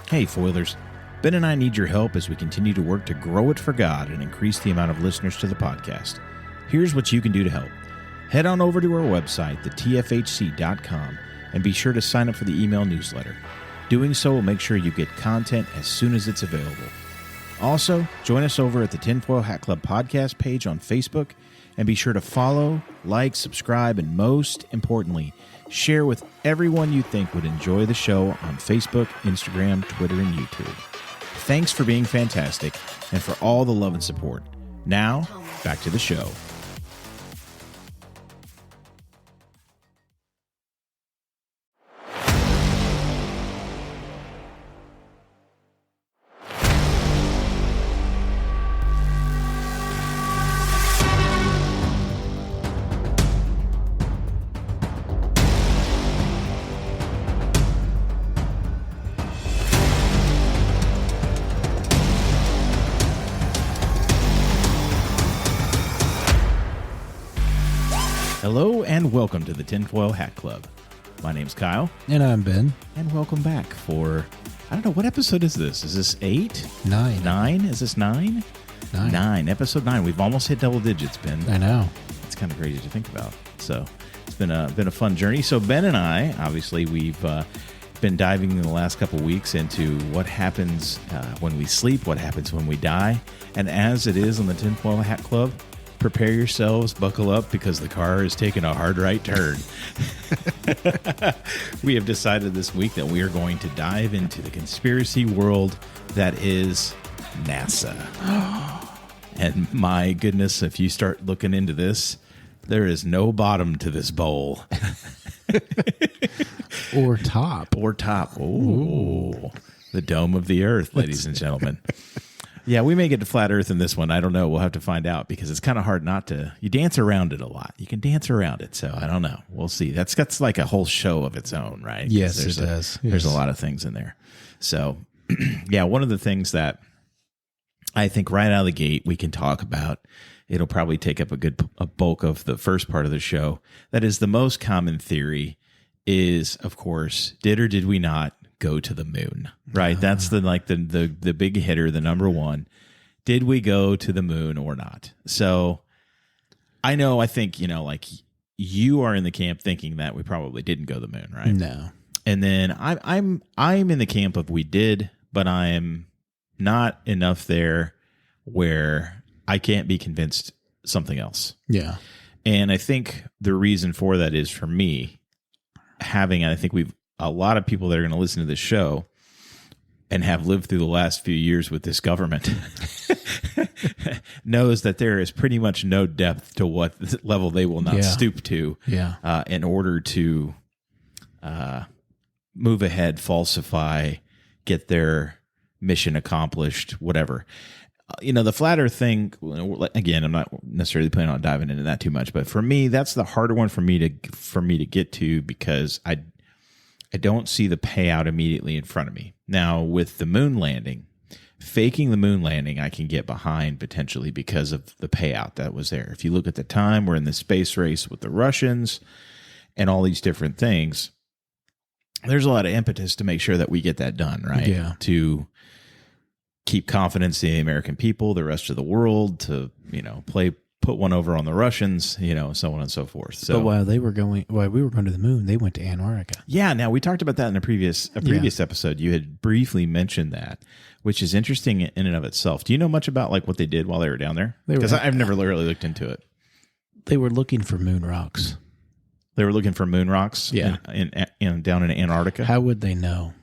Hey, Foilers. Ben and I need your help as we continue to work to grow it for God and increase the amount of listeners to the podcast. Here's what you can do to help. Head on over to our website, thetfhc.com, and be sure to sign up for the email newsletter. Doing so will make sure you get content as soon as it's available. Also, join us over at the Tinfoil Hat Club podcast page on Facebook, and be sure to follow, like, subscribe, and most importantly, share with everyone you think would enjoy the show on Facebook, Instagram, Twitter, and YouTube. Thanks for being fantastic and for all the love and support. Now, back to the show. Hello and welcome to the Tinfoil Hat Club. My name's Kyle. And I'm Ben. And welcome back for, I don't know, what episode is this? Is this 8? 9. 9? Is this 9? 9. 9. Episode 9. We've almost hit double digits, Ben. I know. It's kind of crazy to think about. So it's been a fun journey. So Ben and I, obviously, we've been diving in the last couple weeks into what happens when we sleep, what happens when we die. And as it is on the Tinfoil Hat Club, prepare yourselves, buckle up, because the car is taking a hard right turn. We have decided this week that we are going to dive into the conspiracy world that is NASA. And my goodness, if you start looking into this, there is no bottom to this bowl. Or top. Or top. Oh, the dome of the earth, ladies and gentlemen. Yeah, we may get to flat earth in this one. I don't know. We'll have to find out, because it's kind of hard not to. You dance around it a lot. You can dance around it. So I don't know. We'll see. That's like a whole show of its own, right? Yes, it does. There's a lot of things in there. So, yeah, one of the things that I think right out of the gate we can talk about, it'll probably take up a bulk of the first part of the show. That is, the most common theory is, of course, did or did we not go to the moon, right? That's the big hitter, the number one. Did we go to the moon or not? So I think, like, you are in the camp thinking that we probably didn't go to the moon, right? No. And then I'm in the camp of we did, but I'm not enough there where I can't be convinced something else. Yeah. And I think the reason for that is, for me, I think a lot of people that are going to listen to this show and have lived through the last few years with this government knows that there is pretty much no depth to what level they will not stoop to in order to move ahead, falsify, get their mission accomplished, whatever. The flat earth thing, again, I'm not necessarily planning on diving into that too much, but for me, that's the harder one for me to get to, because I don't see the payout immediately in front of me. Now, with the moon landing, faking the moon landing, I can get behind potentially because of the payout that was there. If you look at the time, we're in the space race with the Russians and all these different things. There's a lot of impetus to make sure that we get that done, right? Yeah. To keep confidence in the American people, the rest of the world, to, put one over on the Russians, so on and so forth. So, but while we were going to the moon, they went to Antarctica. Yeah. Now, we talked about that in a previous episode. You had briefly mentioned that, which is interesting in and of itself. Do you know much about like what they did while they were down there? Because I've never really looked into it. They were looking for moon rocks. They were looking for moon rocks. Yeah. Down in Antarctica. How would they know?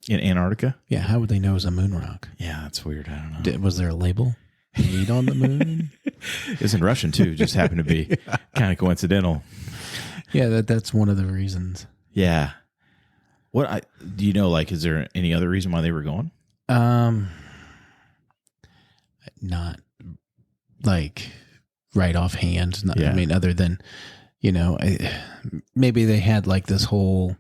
In Antarctica? Yeah. How would they know it was a moon rock? Yeah, that's weird. I don't know. Was there a label? Made on the moon? It's in Russian too. Just happened to be kind of coincidental. Yeah, that's one of the reasons. Yeah. What do you know? Like, is there any other reason why they were going? Not like right offhand. Yeah. I mean, other than maybe they had like this whole,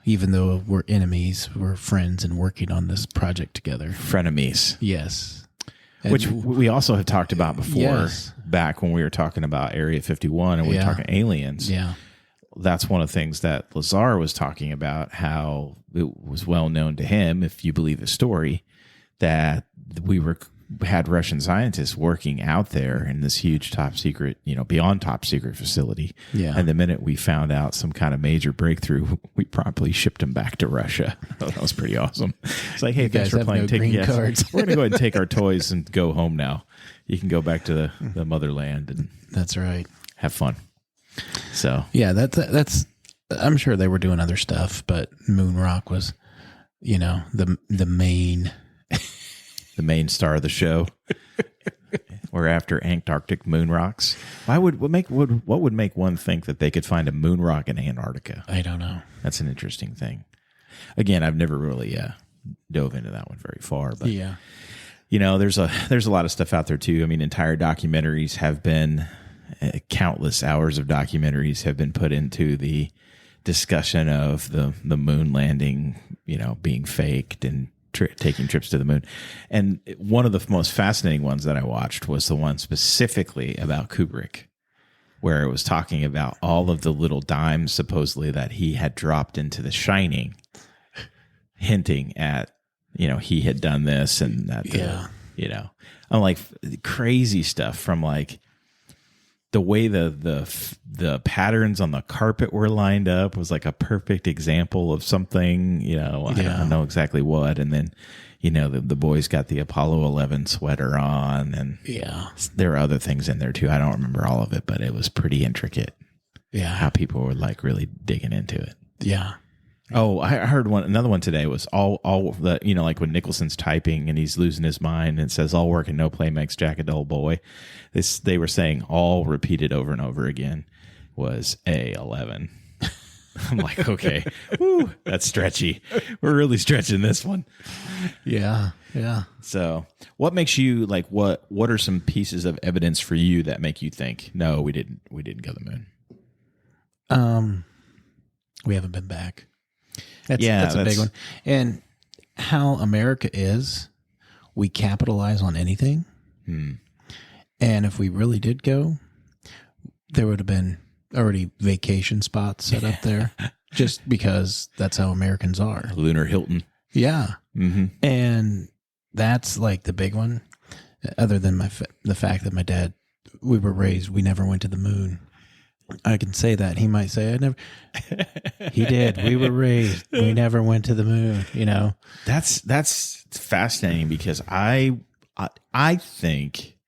even though we're enemies, we're friends and working on this project together. Frenemies. Yes. Which we also have talked about before, back when we were talking about Area 51 and we were talking aliens. Yeah. that's one of the things that Lazar was talking about, how it was well known to him, if you believe the story, that had Russian scientists working out there in this huge top secret, beyond top secret facility. Yeah. And the minute we found out some kind of major breakthrough, we promptly shipped them back to Russia. That was pretty awesome. It's like, hey, thanks for playing. Green cards. We're going to go ahead and take our toys and go home now. You can go back to the motherland and that's right. Have fun. So yeah, that's. I'm sure they were doing other stuff, but moon rock was, the main. The main star of the show. We're after Antarctic moon rocks. What would make one think that they could find a moon rock in Antarctica? I don't know. That's an interesting thing. Again, I've never really dove into that one very far, but yeah, there's a lot of stuff out there too. I mean, entire documentaries have been countless hours of documentaries have been put into the discussion of the moon landing, being faked and taking trips to the moon. And one of the most fascinating ones that I watched was the one specifically about Kubrick, where it was talking about all of the little dimes supposedly that he had dropped into The Shining, hinting at, he had done this and that, I'm like crazy stuff from like the way the patterns on the carpet were lined up was like a perfect example of something, I don't know exactly what. And then, the boys got the Apollo 11 sweater on, and there are other things in there too. I don't remember all of it, but it was pretty intricate. Yeah. How people were like really digging into it. Yeah. Oh, I heard another one today was all the, like when Nicholson's typing and he's losing his mind and it says all work and no play makes Jack a dull boy. They were saying all repeated over and over again was A11. I'm like, okay, whew, that's stretchy. We're really stretching this one. Yeah. Yeah. So what makes you like, what are some pieces of evidence for you that make you think, no, we didn't go to the moon? We haven't been back. That's a big one. And how America is, we capitalize on anything. And if we really did go, there would have been already vacation spots set up there just because that's how Americans are. Lunar Hilton. Yeah. Mm-hmm. And that's like the big one, other than the fact that my dad, we never went to the moon. I can say that. He might say, I never. He did. We were raised. We never went to the moon, That's fascinating because I think,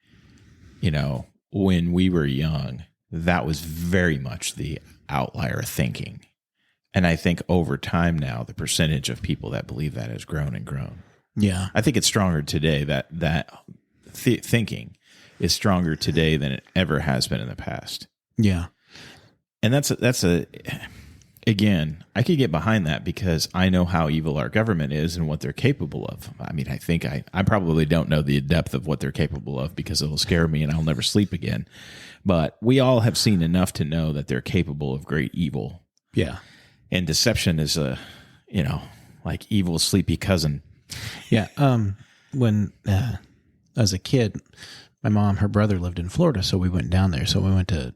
when we were young, that was very much the outlier thinking. And I think over time now, the percentage of people that believe that has grown and grown. Yeah. I think it's stronger today. That thinking is stronger today than it ever has been in the past. Yeah. And again, I could get behind that because I know how evil our government is and what they're capable of. I mean, I think I probably don't know the depth of what they're capable of because it'll scare me and I'll never sleep again. But we all have seen enough to know that they're capable of great evil. Yeah. And deception is like evil sleepy cousin. Yeah. When I was a kid, my mom, her brother lived in Florida, so we went down there. So we went to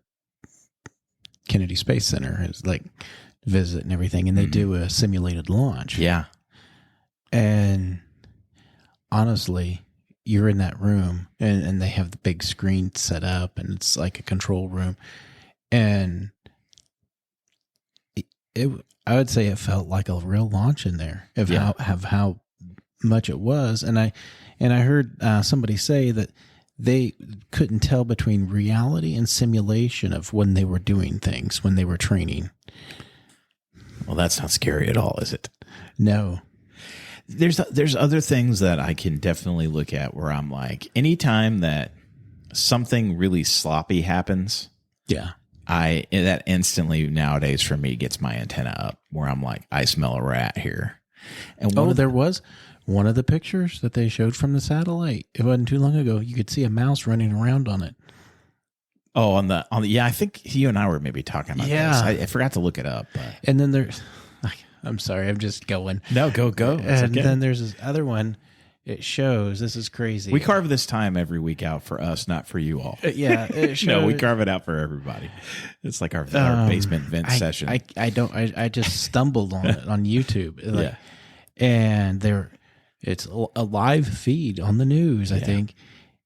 Kennedy Space Center, is like visit and everything, and they do a simulated launch. Yeah. And honestly, you're in that room and they have the big screen set up and it's like a control room. And I would say it felt like a real launch in there of how much it was. And I heard somebody say that they couldn't tell between reality and simulation of when they were doing things, when they were training. Well, that's not scary at all, is it? No. There's other things that I can definitely look at where I'm like, anytime that something really sloppy happens, that instantly nowadays for me gets my antenna up where I'm like, I smell a rat here. And there was one of the pictures that they showed from the satellite. It wasn't too long ago. You could see a mouse running around on it. Oh, on the I think you and I were maybe talking about this. I forgot to look it up. But. And then there's, I'm sorry, I'm just going. No, go. And then there's this other one. It shows. This is crazy. We carve this time every week out for us, not for you all. Yeah. It shows. No, we carve it out for everybody. It's like our basement vent session. I just stumbled on it on YouTube. Yeah. And it's a live feed on the news, I think.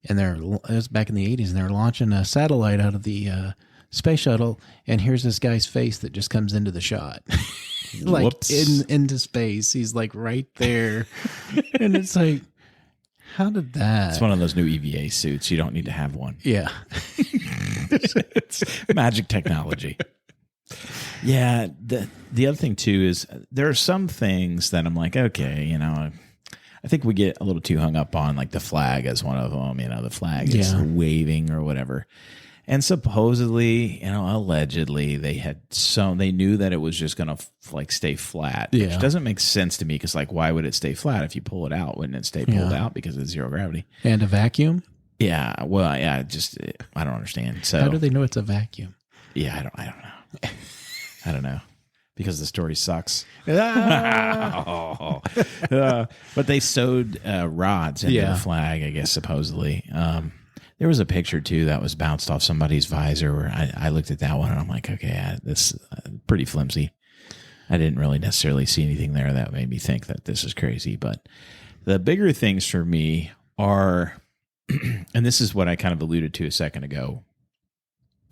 And it was back in the 80s, and they're launching a satellite out of the space shuttle, and here's this guy's face that just comes into the shot. Like into space. He's like right there. And it's like, how did that? It's one of those new EVA suits. You don't need to have one. Yeah. It's magic technology. Yeah. The other thing too is there are some things that I'm like, okay, I think we get a little too hung up on like the flag as one of them, the flag is waving or whatever. And supposedly, allegedly, they knew that it was just going to stay flat, which doesn't make sense to me because why would it stay flat? If you pull it out, wouldn't it stay pulled out because of zero gravity? And a vacuum? Yeah. Well, yeah, I don't understand. So how do they know it's a vacuum? Yeah, I don't know. I don't know. Because the story sucks. But they sewed rods into the flag, I guess, supposedly. There was a picture, too, that was bounced off somebody's visor where I looked at that one and I'm like, okay, this is pretty flimsy. I didn't really necessarily see anything there that made me think that this is crazy. But the bigger things for me are, and this is what I kind of alluded to a second ago,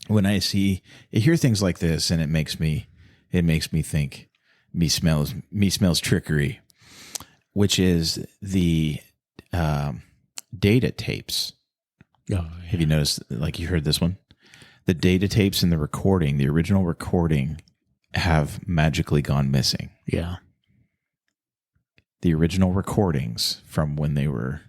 when I hear things like this and it makes me think me smells trickery, which is the data tapes. Oh, yeah. Have you noticed, you heard this one? The data tapes and the original recording have magically gone missing. Yeah. The original recordings from when they were,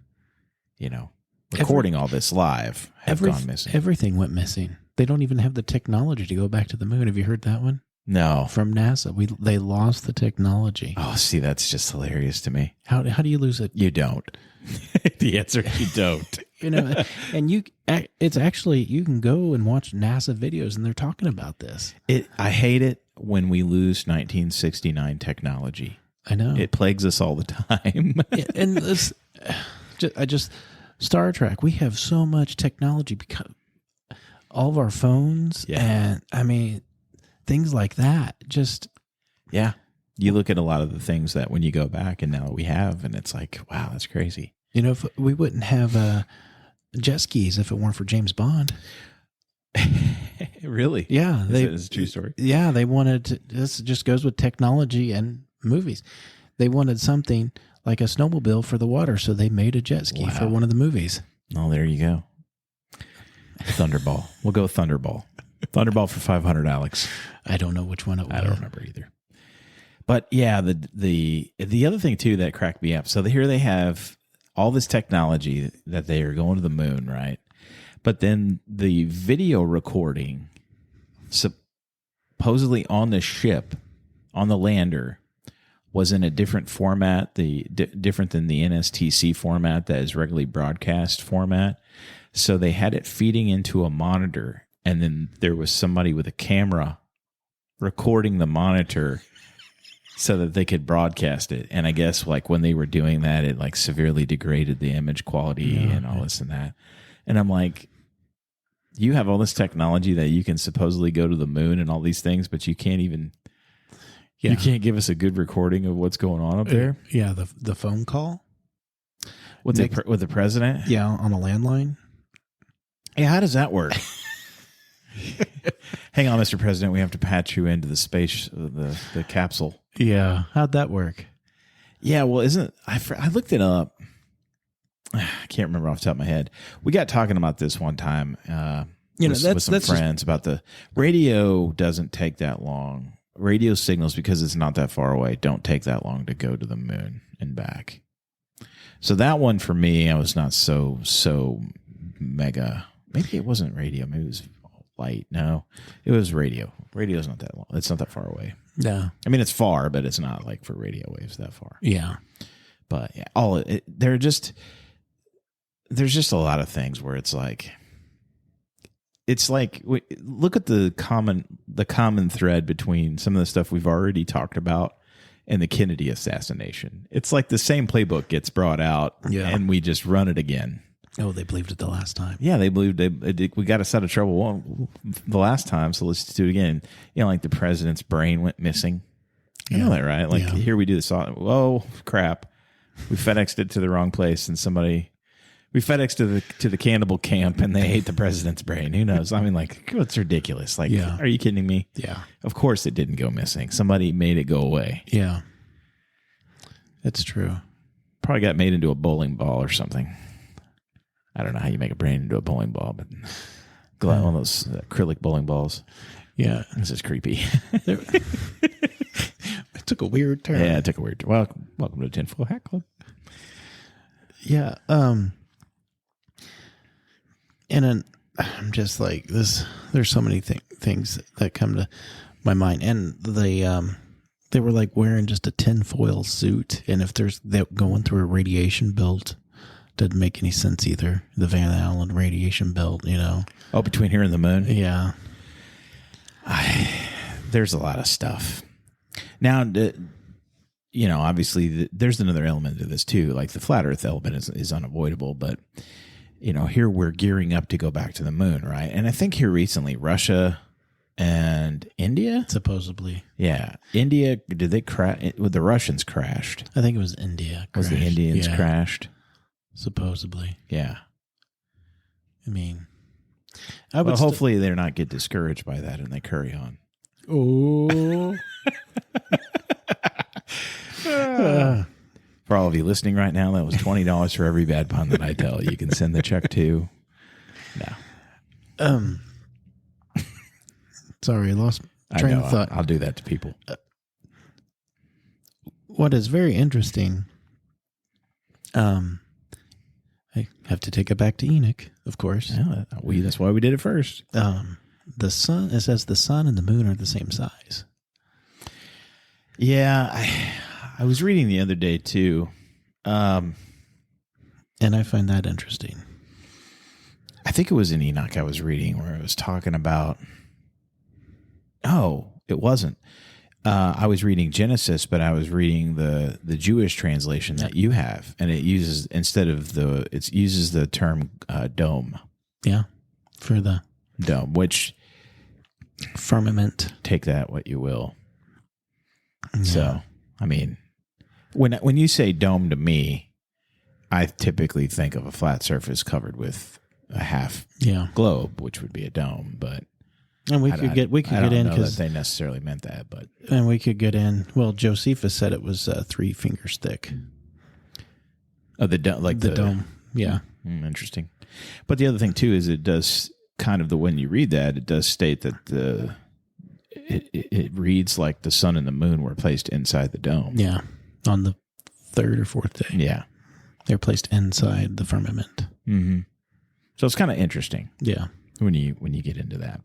recording all this live have gone missing. Everything went missing. They don't even have the technology to go back to the moon. Have you heard that one? No. From NASA. They lost the technology. Oh, see, that's just hilarious to me. How do you lose it? You don't. The answer, you don't. And it's actually, you can go and watch NASA videos and they're talking about this. I hate it when we lose 1969 technology. I know. It plagues us all the time. And this, Star Trek, we have so much technology because all of our phones and things like that. Yeah. You look at a lot of the things that when you go back and now we have, and it's like, wow, that's crazy. If we wouldn't have jet skis if it weren't for James Bond. Really? Yeah. It's a true story. Yeah. They wanted to, this just goes with technology and movies. They wanted something like a snowmobile for the water, so they made a jet ski for one of the movies. Oh, there you go. Thunderball. We'll go Thunderball. Thunderball for 500, Alex. I don't know which one it was. I don't remember either. But yeah, the other thing too that cracked me up. So here they have all this technology that they are going to the moon, right? But then the video recording, supposedly on the ship, on the lander, was in a different format, different than the NSTC format that is regularly broadcast format. So they had it feeding into a monitor, and then there was somebody with a camera recording the monitor so that they could broadcast it. And I guess when they were doing that, it severely degraded the image quality and all this and that. And I'm like, you have all this technology that you can supposedly go to the moon and all these things, but you can't even... You can't give us a good recording of what's going on up there? Yeah, the phone call? With the president? Yeah, on a landline. Yeah, how does that work? Hang on, Mr. President, we have to patch you into the space, the capsule. Yeah, how'd that work? Yeah, well, I looked it up. I can't remember off the top of my head. We got talking about this one time with some friends about the radio doesn't take that long. Radio signals, because it's not that far away, don't take that long to go to the moon and back. So that one for me, I was not so mega. Maybe it wasn't radio. Maybe it was light. No, it was radio. Radio's not that long. It's not that far away. Yeah. I mean, it's far, but it's not for radio waves that far. Yeah. But yeah, there's just a lot of things where it's look at the common thread between some of the stuff we've already talked about and the Kennedy assassination. It's like the same playbook gets brought out, and we just run it again. Oh, they believed it the last time. Yeah, they believed we got us out of trouble the last time, so let's do it again. Like the president's brain went missing. You know that, right? Like here we do this. Oh crap, we FedExed it to the wrong place, and we FedExed to the cannibal camp, and they ate the president's brain. Who knows? I mean, like, it's ridiculous. Like, are you kidding me? Yeah. Of course it didn't go missing. Somebody made it go away. Yeah. It's true. Probably got made into a bowling ball or something. I don't know how you make a brain into a bowling ball, but one of those acrylic bowling balls. Yeah. This is creepy. It took a weird turn. Yeah, it took a weird turn. Welcome to the Tinfoil Hat Club. Yeah. And I'm just like this. There's so many things that come to my mind, and they were like wearing just a tinfoil suit, and if they're going through a radiation belt, doesn't make any sense either. The Van Allen radiation belt, Oh, between here and the moon. Yeah. There's a lot of stuff. Now, obviously, there's another element to this too. Like the flat Earth element is unavoidable, but. Here we're gearing up to go back to the moon, right? And I think here recently, Russia and India? Supposedly. Yeah. India, did they crash? The Russians crashed. I think it was India. Was the Indians crashed? Supposedly. Yeah. I mean, hopefully they're not get discouraged by that and they carry on. Oh. For all of you listening right now, that was $20 for every bad pun that I tell. You can send the check to. No. Sorry, I lost train of thought. I'll do that to people. What is very interesting, I have to take it back to Enoch, of course. Yeah, that's why we did it first. The sun, it says the sun and the moon are the same size. Yeah, I was reading the other day too, and I find that interesting. I think it was in Enoch I was reading where it was talking about. Oh, it wasn't. I was reading Genesis, but I was reading the Jewish translation that you have, and it uses it uses the term dome. Yeah, for the dome, which firmament. Take that what you will. Yeah. So, I mean. When you say dome to me, I typically think of a flat surface covered with a half globe, which would be a dome. But and we could get in because they necessarily meant that. But and we could get in. Well, Josephus said it was 3 fingers thick. Oh, the dome. Yeah, interesting. But the other thing too is it does kind of when you read that, it does state that it reads like the sun and the moon were placed inside the dome. Yeah. On the 3rd or 4th day. Yeah. They're placed inside the firmament. Mm-hmm. So it's kind of interesting. Yeah. When you get into that.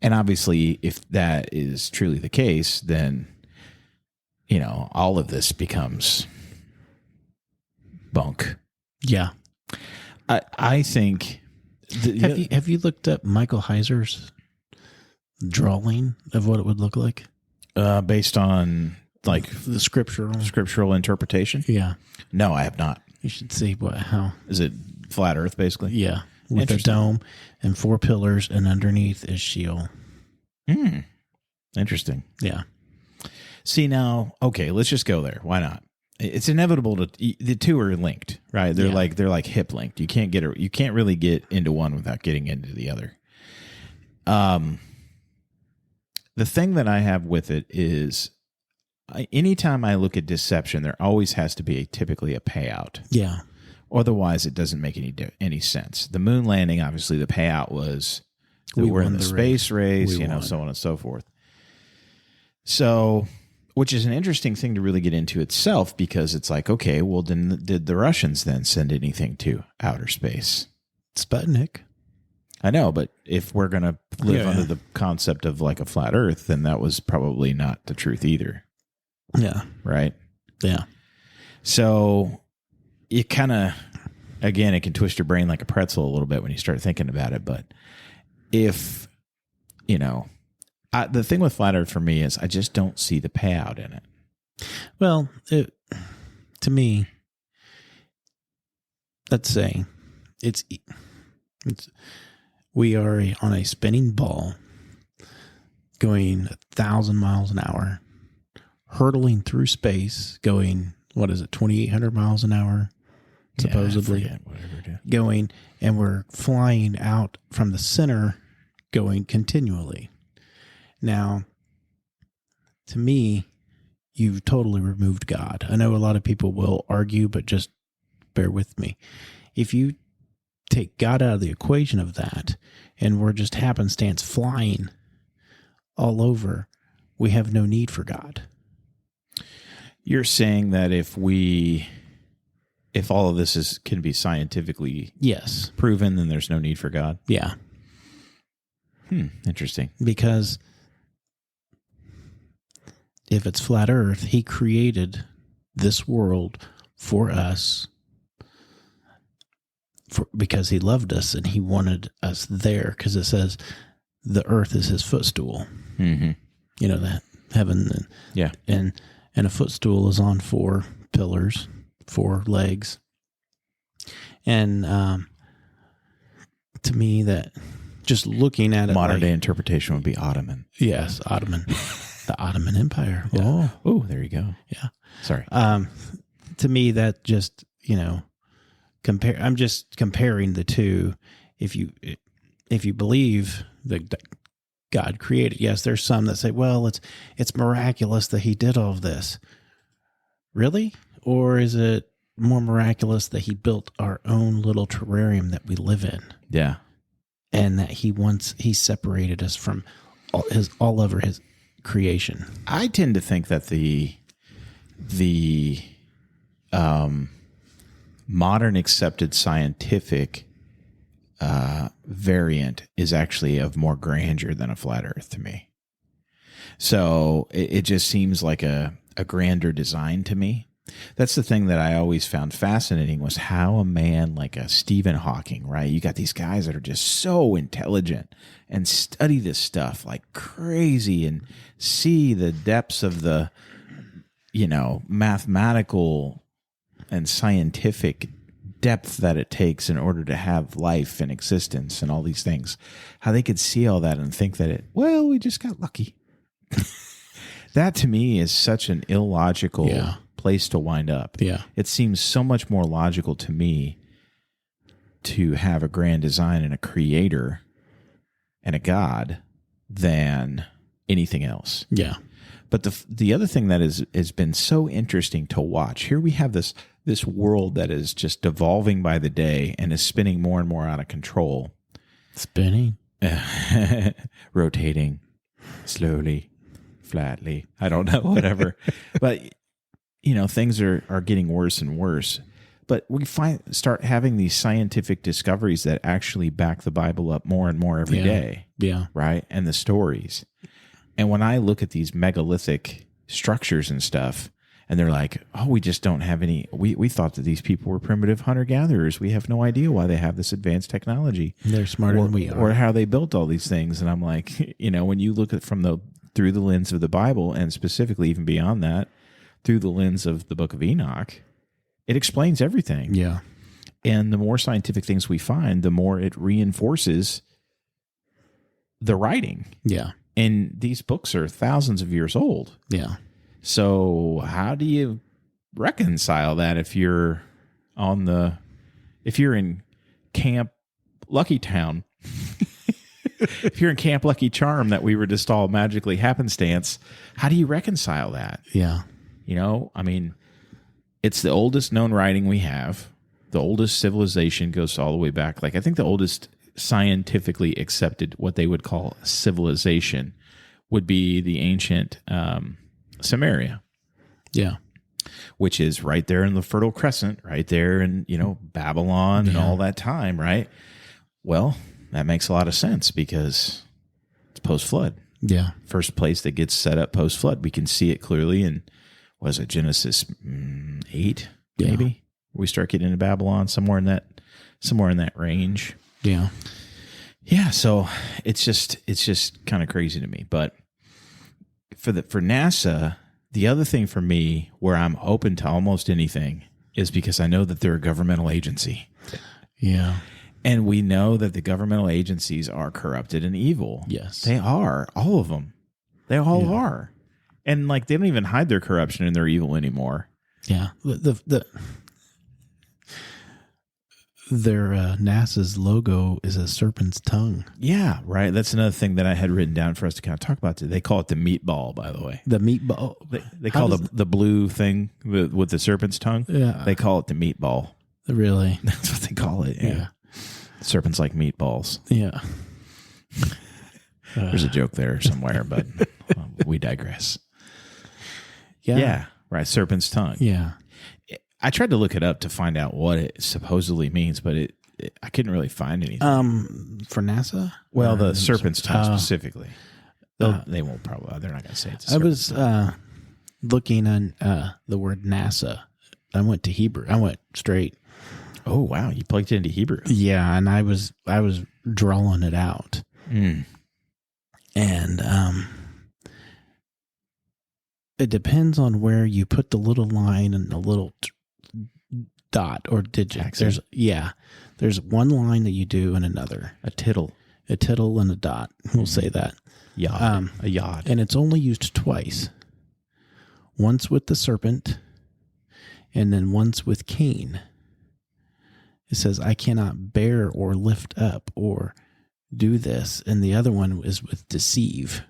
And obviously, if that is truly the case, then, all of this becomes bunk. Yeah. I think. Have you looked up Michael Heiser's drawing of what it would look like? Based on. Like the scriptural interpretation? Yeah. No, I have not. You should see how. Is it flat earth, basically? Yeah. With a dome and 4 pillars, and underneath is Sheol. Interesting. Yeah. See now, okay, let's just go there. Why not? It's inevitable the two are linked, right? They're like hip linked. You can't really get into one without getting into the other. The thing that I have with it is anytime I look at deception, there always has to be typically a payout. Yeah. Otherwise, it doesn't make any sense. The moon landing, obviously, the payout was we were in the space race, so on and so forth. So, which is an interesting thing to really get into itself, because it's like, okay, well, then did the Russians then send anything to outer space? Sputnik. I know, but if we're going to live under the concept of like a flat Earth, then that was probably not the truth either. Yeah. Right? Yeah. So it kind of, again, it can twist your brain like a pretzel a little bit when you start thinking about it. But if, the thing with flat Earth for me is I just don't see the payout in it. Well, to me, let's say it's we are on a spinning ball going 1,000 miles an hour, hurtling through space, going, 2,800 miles an hour, supposedly, going, and we're flying out from the center, going continually. Now, to me, you've totally removed God. I know a lot of people will argue, but just bear with me. If you take God out of the equation of that, and we're just happenstance flying all over, we have no need for God. You're saying that if all of this can be scientifically proven, then there's no need for God? Yeah. Interesting. Because if it's flat Earth, he created this world for us because he loved us and he wanted us there, because it says the earth is his footstool. Mm-hmm. You know that, heaven. And a footstool is on 4 pillars, 4 legs. And to me, that just looking at it, modern day interpretation would be Ottoman. Yes, Ottoman. The Ottoman Empire. Yeah. Oh, there you go. Yeah. Sorry. To me, that just, I'm just comparing the two. If you believe that God created, yes, there's some that say, well, it's miraculous that he did all of this. Really? Or is it more miraculous that he built our own little terrarium that we live in? Yeah. And that he separated us from all over his creation. I tend to think that the modern accepted scientific variant is actually of more grandeur than a flat earth to me. So it just seems like a grander design to me. That's the thing that I always found fascinating, was how a man like a Stephen Hawking, right? You got these guys that are just so intelligent and study this stuff like crazy and see the depths of the, mathematical and scientific depth that it takes in order to have life and existence and all these things. How they could see all that and think that we just got lucky. That to me is such an illogical place to wind up. Yeah. It seems so much more logical to me to have a grand design and a creator and a God than anything else. Yeah. But the other thing that has been so interesting to watch, here we have this world that is just devolving by the day and is spinning more and more out of control. Spinning? Rotating slowly, flatly. I don't know, whatever. But, things are getting worse and worse. But we start having these scientific discoveries that actually back the Bible up more and more every day. Yeah. Right? And the stories. And when I look at these megalithic structures and stuff, and they're like, oh, we just don't have any, we thought that these people were primitive hunter-gatherers. We have no idea why they have this advanced technology. They're smarter than we are. Or how they built all these things. And I'm like, when you look at through the lens of the Bible, and specifically even beyond that, through the lens of the book of Enoch, it explains everything. Yeah. And the more scientific things we find, the more it reinforces the writing. Yeah. And these books are thousands of years old. Yeah. So how do you reconcile that if you're in Camp Lucky Town? If you're in Camp Lucky Charm that we were just all magically happenstance, how do you reconcile that? Yeah. It's the oldest known writing we have. The oldest civilization goes all the way back. Like, I think the oldest scientifically accepted, what they would call civilization, would be the ancient Samaria. Yeah. Which is right there in the Fertile Crescent, right there in, Babylon and all that time, right? Well, that makes a lot of sense because it's post-flood. Yeah. First place that gets set up post-flood. We can see it clearly in, was it Genesis 8, maybe? Yeah. We start getting into Babylon, somewhere in that range. Yeah. Yeah, so it's just kind of crazy to me. But for NASA, The other thing for me, where I'm open to almost anything, is because I know that they're a governmental agency. Yeah. And we know that the governmental agencies are corrupted and evil. Yes. They are. All of them. They all are. And like, they don't even hide their corruption and their evil anymore. Yeah. Their NASA's logo is a serpent's tongue. Yeah, right. That's another thing that I had written down for us to kind of talk about today. They call it the meatball, by the way. The meatball. They call the blue thing with the serpent's tongue. Yeah. They call it the meatball. Really? That's what they call it. Yeah. Serpents like meatballs. Yeah. There's a joke there somewhere, but we digress. Yeah. Right. Serpent's tongue. Yeah. I tried to look it up to find out what it supposedly means, but I couldn't really find anything. For NASA? Well, the serpent's tongue specifically. They won't probably. They're not going to say it's. I was looking on the word NASA. I went to Hebrew. I went straight. Oh wow! You plugged it into Hebrew. Yeah, and I was drawing it out, and it depends on where you put the little line and the little dot or digit. Accent. There's one line that you do and another. A tittle and a dot. We'll say that. Yod. A yod. And it's only used twice. Once with the serpent, and then once with Cain. It says, I cannot bear or lift up or do this. And the other one is with deceive.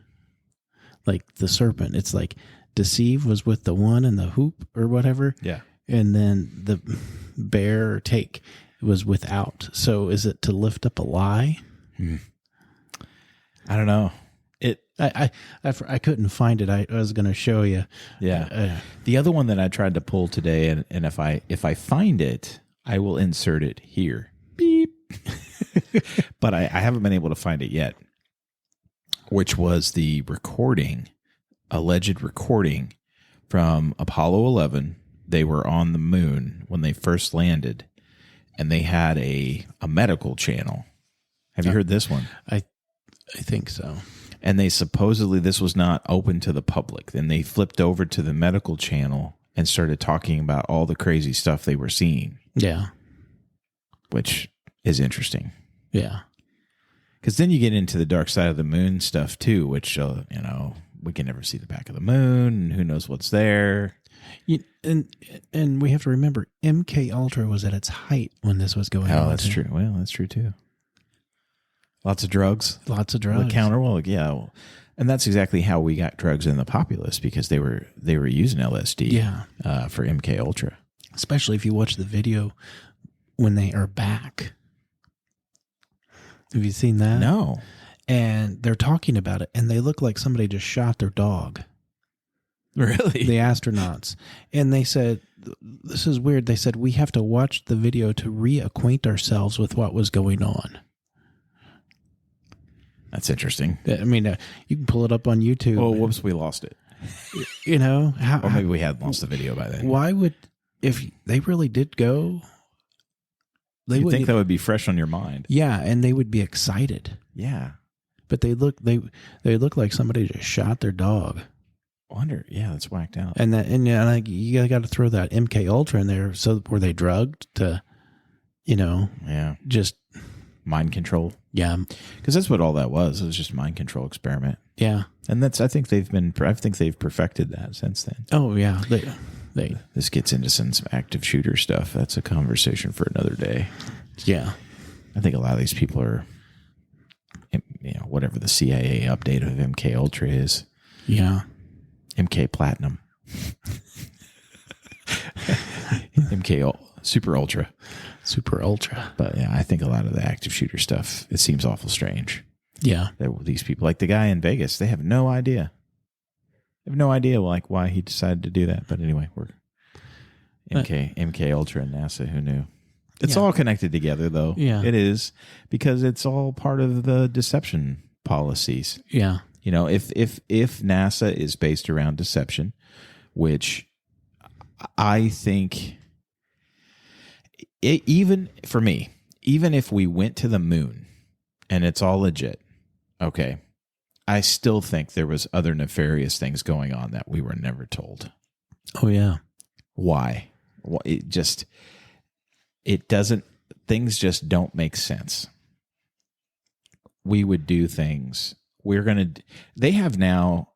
Like the serpent. It's like deceive was with the one and the hoop or whatever. Yeah. And then the bear or take was without. So is it to lift up a lie? I don't know. I couldn't find it. I was going to show you. Yeah. The other one that I tried to pull today, and if I find it, I will insert it here. Beep. But I haven't been able to find it yet, which was the alleged recording from Apollo 11. They were on the moon when they first landed, and they had a medical channel. Have you heard this one? I think so. And they supposedly, this was not open to the public. Then they flipped over to the medical channel and started talking about all the crazy stuff they were seeing. Yeah. Which is interesting. Yeah. Because then you get into the dark side of the moon stuff too, which, we can never see the back of the moon, and who knows what's there. And we have to remember, MK Ultra was at its height when this was going on. Oh, that's true. Well, that's true too. Lots of drugs. Yeah. And that's exactly how we got drugs in the populace, because they were using LSD for MK Ultra. Especially if you watch the video when they are back. Have you seen that? No. And they're talking about it, and they look like somebody just shot their dog. Really? The astronauts. And they said, this is weird. They said, we have to watch the video to reacquaint ourselves with what was going on. That's interesting. I mean, you can pull it up on YouTube. Oh, whoops, we lost it. Or maybe we had lost the video by then. Why would, if they really did go, you think that would be fresh on your mind? Yeah, and they would be excited. Yeah, but they look like somebody just shot their dog. That's whacked out. And you got to throw that MK Ultra in there. So were they drugged to, just mind control? Yeah, because that's what all that was. It was just a mind control experiment. Yeah, and I think they've perfected that since then. Oh yeah, This gets into some active shooter stuff. That's a conversation for another day. Yeah, I think a lot of these people are, whatever the CIA update of MK Ultra is. Yeah, MK Platinum, MK Super Ultra. But yeah, I think a lot of the active shooter stuff, it seems awful strange. Yeah, these people, like the guy in Vegas, they have no idea. They have no idea why he decided to do that. But anyway, we're MK Ultra and NASA. Who knew? It's all connected together, though. Yeah, it is, because it's all part of the deception policies. Yeah, if NASA is based around deception, which I think, even for me, even if we went to the moon and it's all legit, okay, I still think there was other nefarious things going on that we were never told. Oh, yeah. Why? Well, things just don't make sense. We would do things. They have now,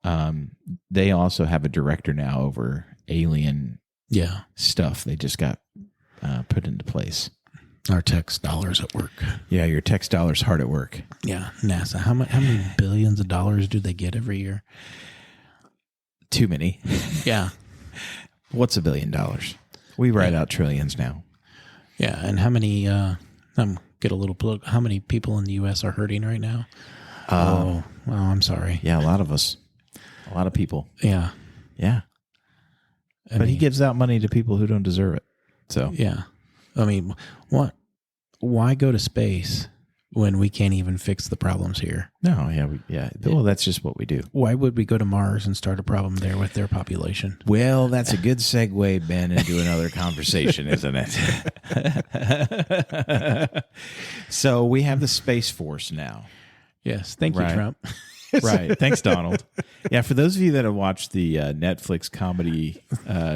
they also have a director now over alien stuff. They just got put into place. Our tax dollars at work. Yeah, your tax dollars hard at work. Yeah, NASA. How many billions of dollars do they get every year? Too many. Yeah. What's $1 billion? We write out trillions now. Yeah, and how many? Get a little political. How many people in the U.S. are hurting right now? Well, I'm sorry. Yeah, a lot of us. A lot of people. Yeah. Yeah. But he gives out money to people who don't deserve it. So yeah. I mean, what? Why go to space when we can't even fix the problems here? No, yeah. Well, that's just what we do. Why would we go to Mars and start a problem there with their population? Well, that's a good segue, Ben, into another conversation, isn't it? So we have the Space Force now. Yes. Thank you, Trump. Right. Thanks, Donald. Yeah, for those of you that have watched the Netflix comedy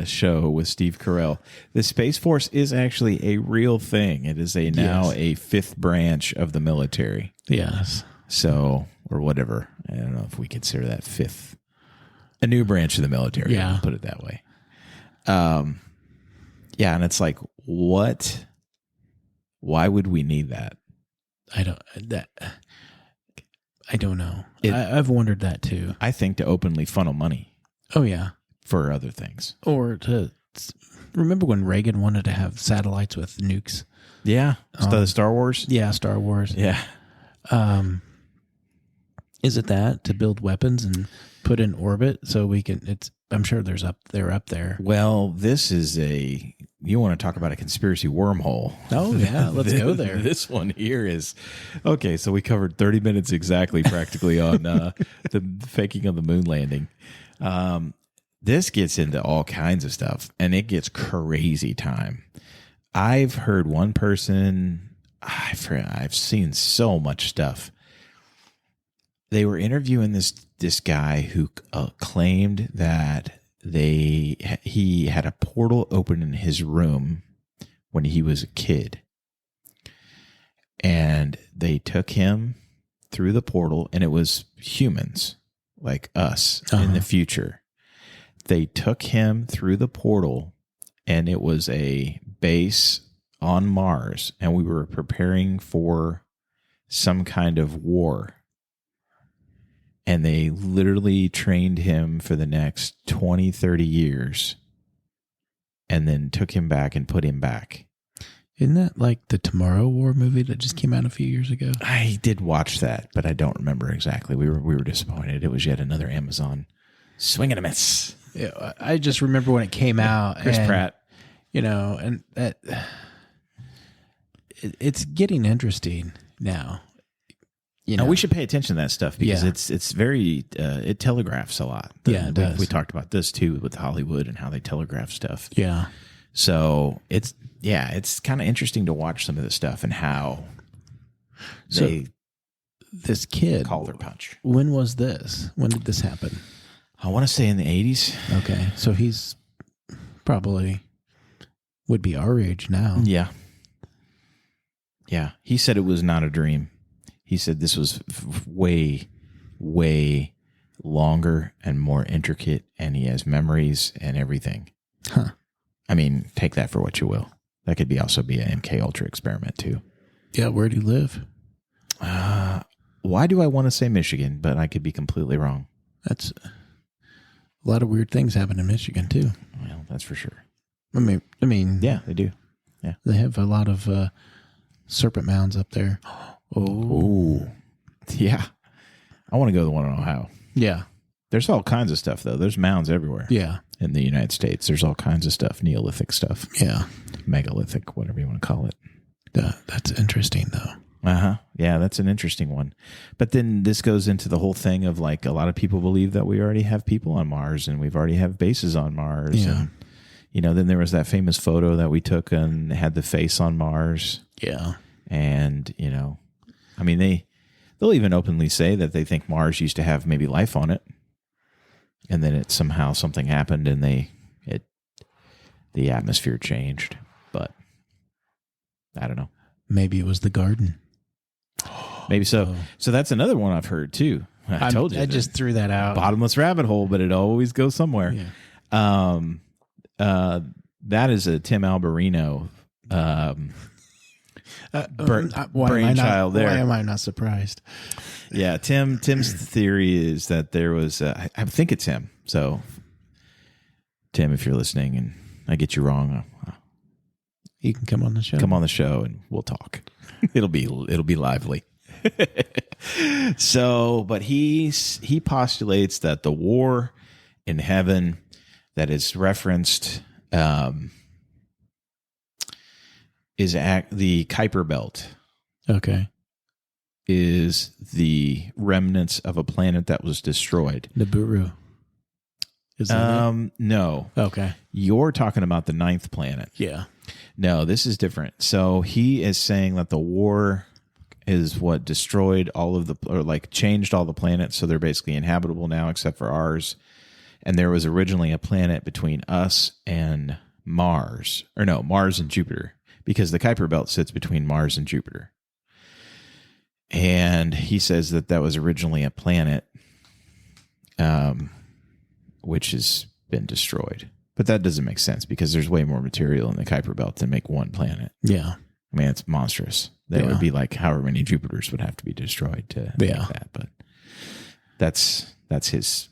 show with Steve Carell, the Space Force is actually a real thing. It is now a fifth branch of the military. Yes. So, or whatever. I don't know if we consider that fifth. A new branch of the military. Yeah. I'll put it that way. Yeah, and it's like, what? Why would we need that? I don't know. I've wondered that too. I think to openly funnel money. Oh, yeah. For other things. Or to remember when Reagan wanted to have satellites with nukes? Yeah. Star Wars? Yeah, Star Wars. Yeah. Is it that to build weapons and put in orbit so we can? I'm sure they're up there. Well, this is you want to talk about a conspiracy wormhole. Oh, yeah. Let's go there. This one here is, okay, so we covered 30 minutes exactly practically on the faking of the moon landing. This gets into all kinds of stuff, and it gets crazy time. I've heard one person, I've seen so much stuff. They were interviewing this guy who claimed that he had a portal open in his room when he was a kid, and they took him through the portal, and it was humans like us in the future. They took him through the portal, and it was a base on Mars, and we were preparing for some kind of war. And they literally trained him for the next 20, 30 years and then took him back and put him back. Isn't that like the Tomorrow War movie that just came out a few years ago? I did watch that, but I don't remember exactly. We were disappointed. It was yet another Amazon swing and a miss. Yeah, I just remember when it came out. Chris Pratt. And that it's getting interesting now. We should pay attention to that stuff because it's very it telegraphs a lot. It does. We talked about this too with Hollywood and how they telegraph stuff. Yeah. So it's kind of interesting to watch some of this stuff and how this kid call their punch. When was this? When did this happen? I want to say in the 80s. Okay, so he's probably would be our age now. Yeah. Yeah. He said it was not a dream. He said this was way, way longer and more intricate, and he has memories and everything. Huh. I mean, take that for what you will. That could also be an MK Ultra experiment too. Yeah, where do you live? Why do I want to say Michigan, but I could be completely wrong. That's a lot of weird things happen in Michigan too. Well, that's for sure. I mean, yeah, they do. Yeah, they have a lot of serpent mounds up there. Oh, yeah. I want to go to the one in Ohio. Yeah. There's all kinds of stuff, though. There's mounds everywhere. Yeah. In the United States, there's all kinds of stuff. Neolithic stuff. Yeah. Megalithic, whatever you want to call it. That's interesting, though. Uh-huh. Yeah, that's an interesting one. But then this goes into the whole thing of like a lot of people believe that we already have people on Mars and we've already have bases on Mars. Yeah. And, then there was that famous photo that we took and had the face on Mars. Yeah. And, I mean, They'll even openly say that they think Mars used to have maybe life on it, and then it somehow something happened and the atmosphere changed. But I don't know. Maybe it was the garden. Maybe so. So that's another one I've heard too. I told you. I just threw that out. Bottomless rabbit hole, but it always goes somewhere. Yeah. That is a Tim Alberino brainchild there. Why am I not surprised? Yeah, Tim's theory is that there was, I think it's him. So, Tim, if you're listening and I get you wrong, you can come on the show. Come on the show and we'll talk. It'll be lively. So, but he postulates that the war in heaven that is referenced is the Kuiper Belt. Okay. Is the remnants of a planet that was destroyed. Nibiru. Is that it? No. Okay. You're talking about the 9th planet. Yeah. No, this is different. So he is saying that the war is what destroyed changed all the planets, so they're basically inhabitable now except for ours. And there was originally a planet between us and Mars. Or no, Mars and Jupiter. Because the Kuiper Belt sits between Mars and Jupiter. And he says that was originally a planet which has been destroyed. But that doesn't make sense because there's way more material in the Kuiper Belt to make one planet. Yeah. I mean, it's monstrous. That would be like however many Jupiters would have to be destroyed to make that. But that's his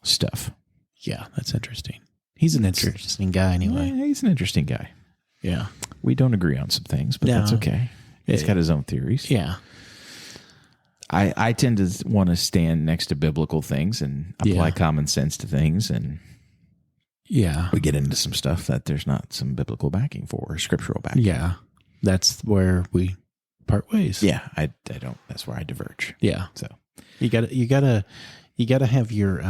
stuff. Yeah, that's interesting. He's an interesting guy anyway. Yeah, he's an interesting guy. Yeah. We don't agree on some things, but that's okay. He's got his own theories. Yeah. I tend to want to stand next to biblical things and apply common sense to things, and we get into some stuff that there's not some biblical backing for, or scriptural backing. Yeah, that's where we part ways. Yeah, I don't. That's where I diverge. Yeah, so you gotta have your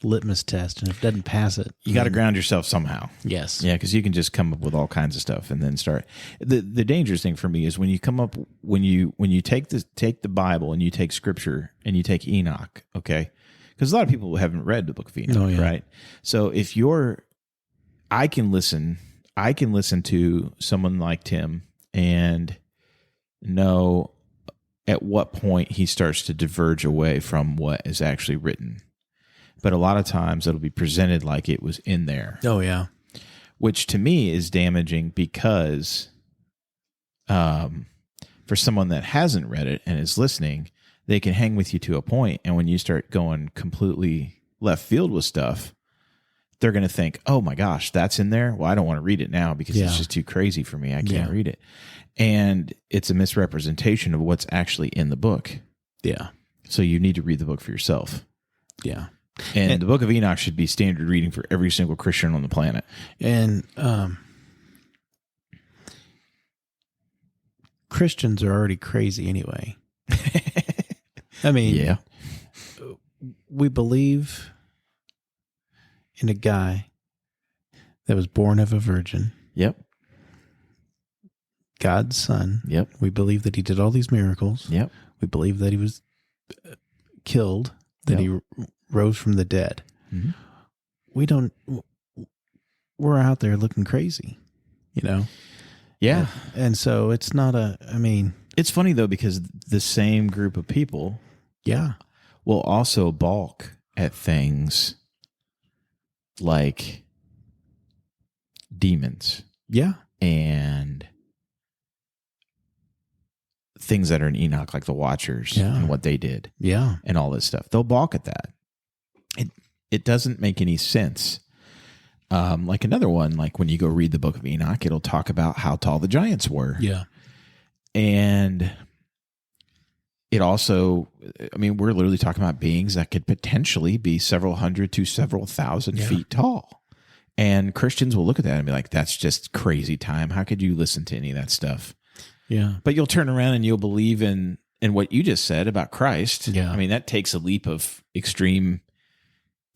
litmus test, and if it doesn't pass it, you got to ground yourself somehow. Yes, yeah, because you can just come up with all kinds of stuff and then start. The dangerous thing for me is when you come up when you take the Bible and you take Scripture and you take Enoch, okay? Because a lot of people haven't read the Book of Enoch, right? So if I can listen to someone like Tim and know at what point he starts to diverge away from what is actually written. But a lot of times it'll be presented like it was in there. Oh, yeah. Which to me is damaging because for someone that hasn't read it and is listening, they can hang with you to a point. And when you start going completely left field with stuff, they're going to think, oh my gosh, that's in there? Well, I don't want to read it now because it's just too crazy for me. I can't read it. And it's a misrepresentation of what's actually in the book. Yeah. So you need to read the book for yourself. Yeah. And the Book of Enoch should be standard reading for every single Christian on the planet. And Christians are already crazy anyway. I mean, we believe in a guy that was born of a virgin. Yep. God's son. Yep. We believe that he did all these miracles. Yep. We believe that he was killed, that he rose from the dead. Mm-hmm. We're out there looking crazy, you know? Yeah. And so it's not it's funny though, because the same group of people will also balk at things like demons. Yeah. And things that are in Enoch, like the Watchers and what they did. Yeah. And all this stuff. They'll balk at that. It doesn't make any sense. Like another one, like when you go read the Book of Enoch, it'll talk about how tall the giants were. Yeah. And it also, I mean, we're literally talking about beings that could potentially be several hundred to several thousand feet tall. And Christians will look at that and be like, that's just crazy time. How could you listen to any of that stuff? Yeah. But you'll turn around and you'll believe in what you just said about Christ. Yeah. I mean, that takes a leap of extreme.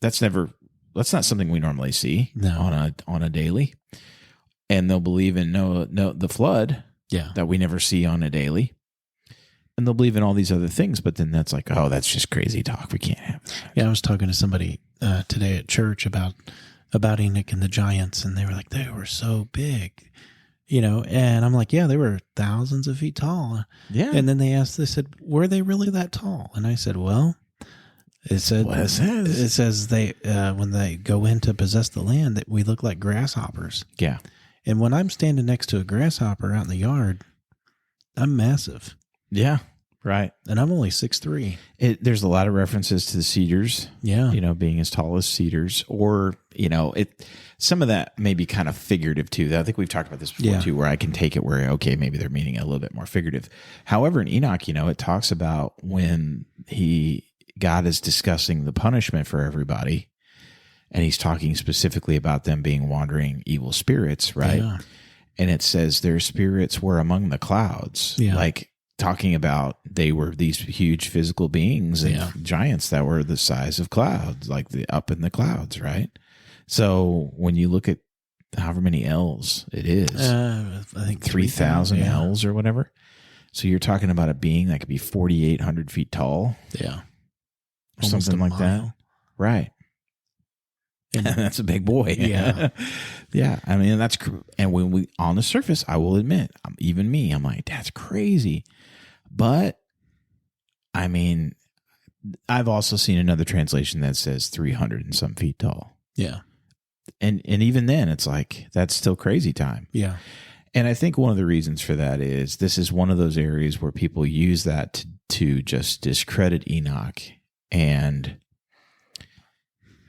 That's not something we normally see on a daily. And they'll believe in the flood that we never see on a daily. and they'll believe in all these other things, but then that's like, oh, that's just crazy talk. We can't have that. Yeah, I was talking to somebody today at church about Enoch and the giants, and they were like, they were so big, and I'm like, yeah, they were thousands of feet tall. Yeah. And then they said, were they really that tall? And I said, well, it says they, when they go in to possess the land, that we look like grasshoppers. Yeah. And when I'm standing next to a grasshopper out in the yard, I'm massive. Yeah. Right. And I'm only 6'3". There's a lot of references to the cedars. Yeah. Being as tall as cedars, or, some of that may be kind of figurative too. I think we've talked about this before too, where I can take it where, okay, maybe they're meaning a little bit more figurative. However, in Enoch, it talks about when God is discussing the punishment for everybody, and he's talking specifically about them being wandering evil spirits, right? Yeah. And it says their spirits were among the clouds. Yeah. Like, talking about they were these huge physical beings and giants that were the size of clouds, like up in the clouds, right? So when you look at however many L's it is, I think 3,000 L's or whatever. So you're talking about a being that could be 4,800 feet tall. Yeah. Or something like that. Right. And that's a big boy. Yeah. Yeah. I mean, and when we, on the surface, I will admit, even me, I'm like, that's crazy. But I mean, I've also seen another translation that says 300 and some feet tall. Yeah. And even then it's like, that's still crazy time. Yeah. And I think one of the reasons for that is this is one of those areas where people use that to just discredit Enoch. And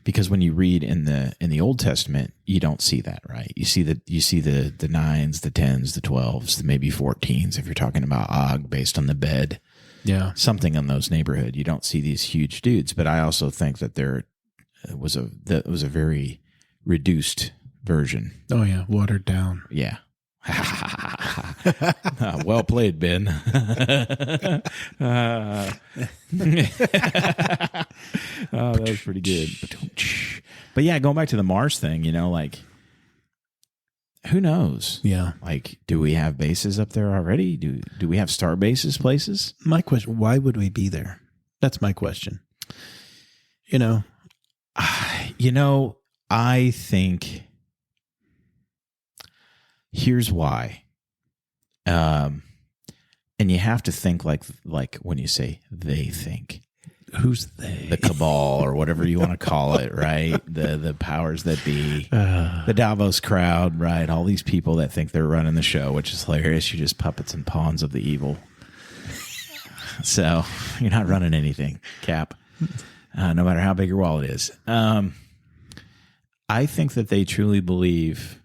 because when you read in the Old Testament, you don't see that, right? You see the 9s, the 10s, the 12s, the maybe 14s, if you're talking about Og based on the bed. Yeah. Something in those neighborhood. You don't see these huge dudes, but I also think that there was a very reduced version. Oh yeah, watered down. Yeah. Well played, Ben. Oh, that was pretty good. But yeah, going back to the Mars thing, like, who knows? Yeah. Like, do we have bases up there already? Do we have star bases places? My question, why would we be there? That's my question. I think here's why. And you have to think like when you say they think. Who's they? The cabal or whatever you want to call it, right? The powers that be, the Davos crowd, right? All these people that think they're running the show, which is hilarious. You're just puppets and pawns of the evil. So you're not running anything, Cap, no matter how big your wallet is. I think that they truly believe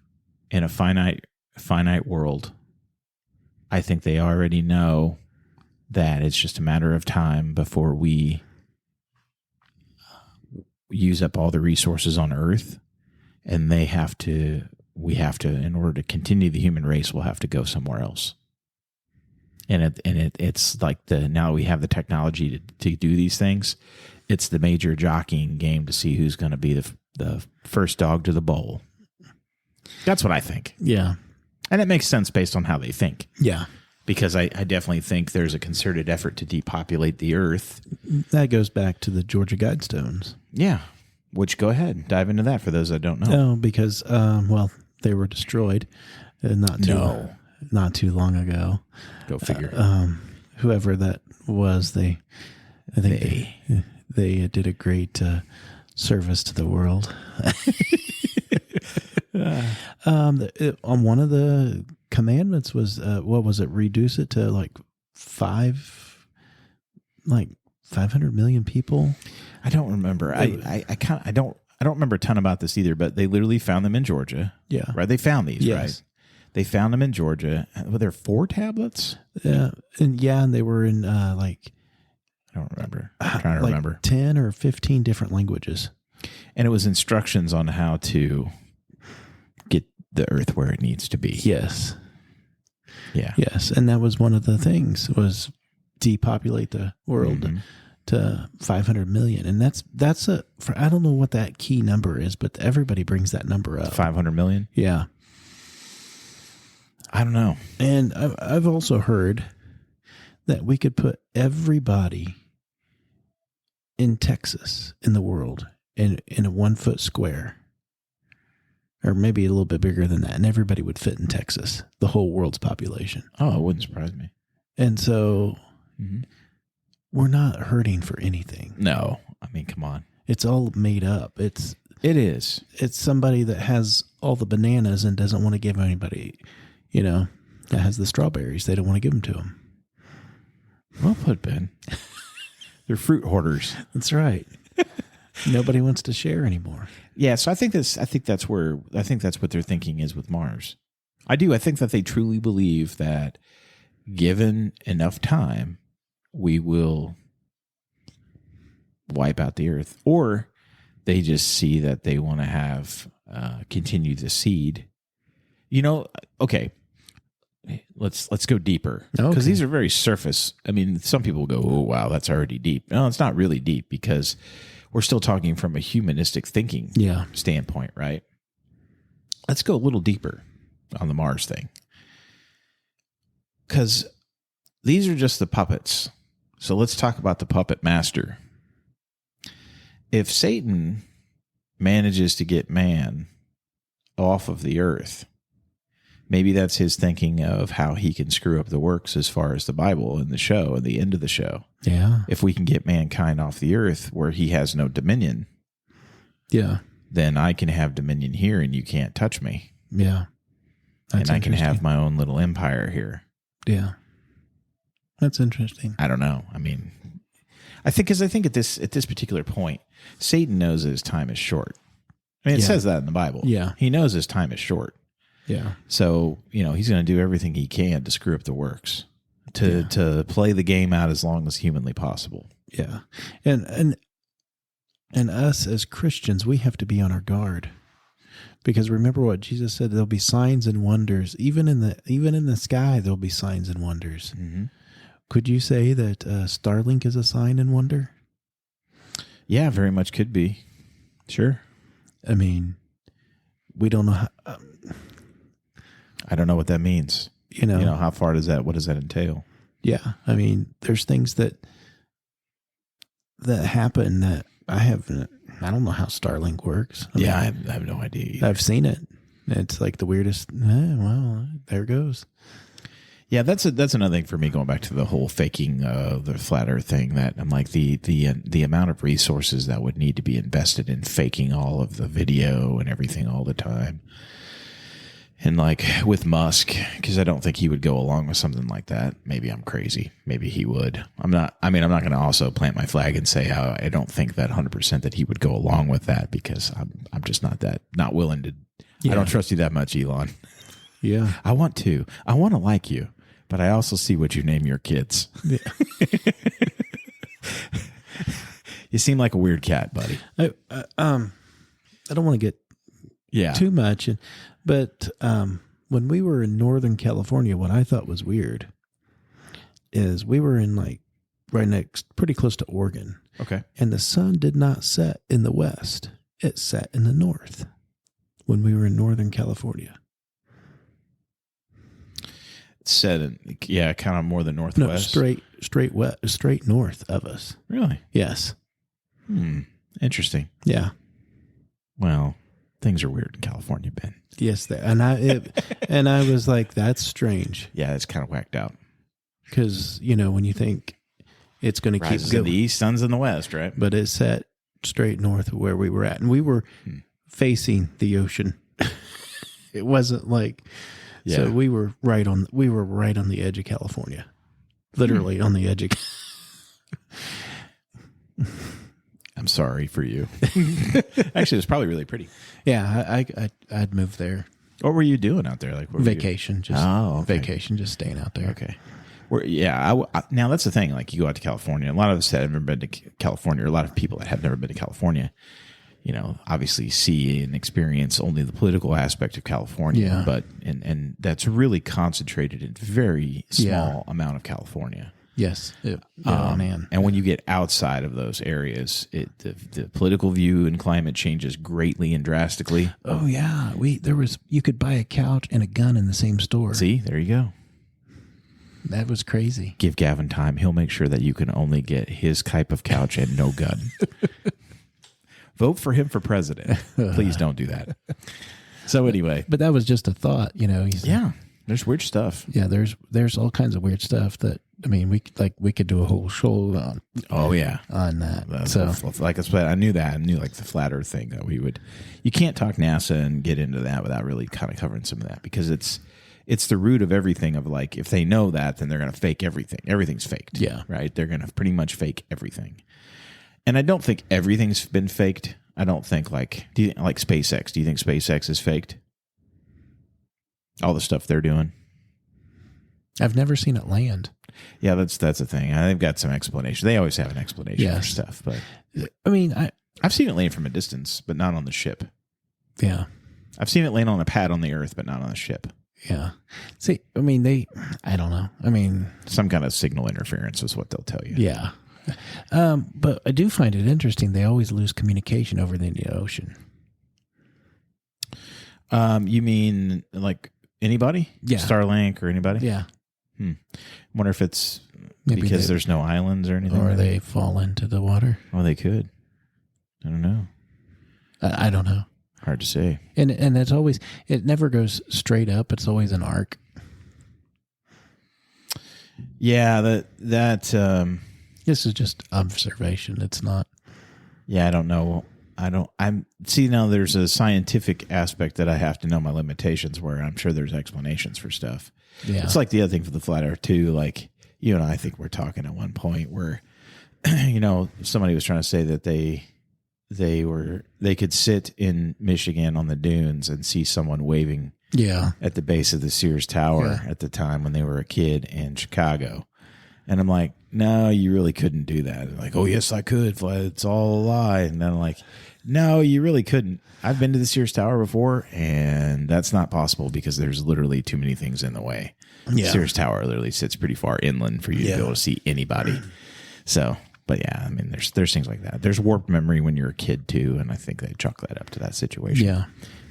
in a finite world. I think they already know that it's just a matter of time before we use up all the resources on Earth, and we have to, in order to continue the human race, we'll have to go somewhere else. And it's like now we have the technology to do these things. It's the major jockeying game to see who's going to be the first dog to the bowl. That's what I think. Yeah. And it makes sense based on how they think. Yeah. Because I definitely think there's a concerted effort to depopulate the Earth. That goes back to the Georgia Guidestones. Yeah. Which, go ahead, dive into that for those that don't know. No, because, they were destroyed not too long ago. Go figure. Whoever that was, they did a great service to the world. On one of the commandments was what was it? Reduce it to like 500 million people. I don't remember. I don't remember a ton about this either. But they literally found them in Georgia. Yeah, right. They found these. Yes. Right. They found them in Georgia. Were there 4 tablets? Yeah, and they were in I don't remember. I'm trying to remember 10 or 15 different languages, and it was instructions on how to get the Earth where it needs to be. Yes. Yeah. Yes, and that was one of the things was depopulate the world to 500 million, and that's I don't know what that key number is, but everybody brings that number up. 500 million. Yeah. I don't know. And I've also heard that we could put everybody in Texas, in the world, in a 1 foot square, or maybe a little bit bigger than that, and everybody would fit in Texas, the whole world's population. Oh, it wouldn't surprise me. And so we're not hurting for anything. No. I mean, come on. It's all made up. It is. It's somebody that has all the bananas and doesn't want to give anybody, that has the strawberries. They don't want to give them to them. Well put, Ben. They're fruit hoarders. That's right. Nobody wants to share anymore. Yeah, so I think that's what their thinking is with Mars. I do. I think that they truly believe that given enough time, we will wipe out the Earth, or they just see that they want to have continue the seed. Okay. Let's go deeper, because these are very surface. I mean, some people will go, "Oh, wow, that's already deep." No, it's not really deep, because we're still talking from a humanistic thinking standpoint, right? Let's go a little deeper on the Mars thing, because these are just the puppets. So let's talk about the puppet master. If Satan manages to get man off of the earth, maybe that's his thinking of how he can screw up the works as far as the Bible and the show and the end of the show. Yeah. If we can get mankind off the earth where he has no dominion, then I can have dominion here and you can't touch me. Yeah. And I can have my own little empire here. Yeah. That's interesting. I don't know. I mean, I think at this particular point, Satan knows that his time is short. I mean, it says that in the Bible. Yeah. He knows his time is short. Yeah. So, he's going to do everything he can to screw up the works, to play the game out as long as humanly possible. Yeah. And us as Christians, we have to be on our guard. Because remember what Jesus said, there'll be signs and wonders. Even in the sky, there'll be signs and wonders. Mm-hmm. Could you say that Starlink is a sign and wonder? Yeah, very much could be. Sure. I mean, we don't know how... I don't know what that means. How far what does that entail? Yeah. I mean, there's things that happen that I don't know how Starlink works. I have no idea either. I've seen it. It's like the weirdest. Well, there it goes. Yeah, that's another thing for me, going back to the whole faking the flat earth thing, that I'm like the amount of resources that would need to be invested in faking all of the video and everything all the time. And like with Musk, because I don't think he would go along with something like that. Maybe I'm crazy. Maybe he would. I'm not going to also plant my flag and say I don't think that 100% that he would go along with that, because I'm just not willing to. Yeah. I don't trust you that much, Elon. Yeah. I want to like you, but I also see what you name your kids. Yeah. You seem like a weird cat, buddy. I don't want to get too much. But when we were in Northern California, what I thought was weird is we were in pretty close to Oregon. Okay. And the sun did not set in the west. It set in the north when we were in Northern California. Set in, kind of more the northwest. No, straight north of us. Really? Yes. Interesting. Yeah. Well, things are weird in California, Ben. Yes, and I was like, that's strange. Yeah, it's kind of whacked out. Because when you think it's going to keep going, in the east, sun's in the west, right? But it set straight north of where we were at, and we were facing the ocean. It wasn't like, so we were right on the edge of California, literally on the edge of. I'm sorry for you. Actually, it's probably really pretty. Yeah, I'd move there. What were you doing out there? Like vacation, vacation, just staying out there. Okay. Now that's the thing. Like, you go out to California. A lot of us that have never been to California, or a lot of people that have never been to California, obviously see and experience only the political aspect of California. But and that's really concentrated in very small amount of California. Yes. Man. And when you get outside of those areas, the political view and climate changes greatly and drastically. Oh yeah, you could buy a couch and a gun in the same store. See, there you go. That was crazy. Give Gavin time. He'll make sure that you can only get his type of couch and no gun. Vote for him for president. Please don't do that. So anyway. But that was just a thought, Yeah. There's weird stuff. Yeah, there's all kinds of weird stuff that, we could do a whole show on. Oh, yeah. On that. So, like I said, I knew that. I knew like the flat earth thing that you can't talk NASA and get into that without really kind of covering some of that, because it's the root of everything of like, if they know that, then they're going to fake everything. Everything's faked. Yeah. Right? They're going to pretty much fake everything. And I don't think everything's been faked. I don't think like SpaceX. Do you think SpaceX is faked? All the stuff they're doing. I've never seen it land. Yeah, that's the thing. They've got some explanation. They always have an explanation for stuff. But I've seen it land from a distance, but not on the ship. Yeah. I've seen it land on a pad on the Earth, but not on a ship. Yeah. See, I don't know. Some kind of signal interference is what they'll tell you. Yeah. But I do find it interesting. They always lose communication over the Indian Ocean. You mean like anybody? Yeah. Starlink or anybody? Yeah. Wonder if it's Maybe because there's no islands or anything. Or they fall into the water. Oh, they could. I don't know. I don't know. Hard to say. And it never goes straight up. It's always an arc. Yeah, that this is just observation. It's not. Yeah, I don't know. Now there's a scientific aspect that I have to know my limitations, where I'm sure there's explanations for stuff. Yeah. It's like the other thing for the flat earth too. Like you and I think we're talking at one point where, somebody was trying to say that they could sit in Michigan on the dunes and see someone waving at the base of the Sears Tower at the time when they were a kid in Chicago. And I'm like, no, you really couldn't do that. They're like, oh, yes, I could. It's all a lie. And then I'm like, no, you really couldn't. I've been to the Sears Tower before, and that's not possible because there's literally too many things in the way. Yeah. Sears Tower literally sits pretty far inland for you to be able to see anybody. So, but yeah, there's things like that. There's warped memory when you're a kid too, and I think they chalk that up to that situation. Yeah.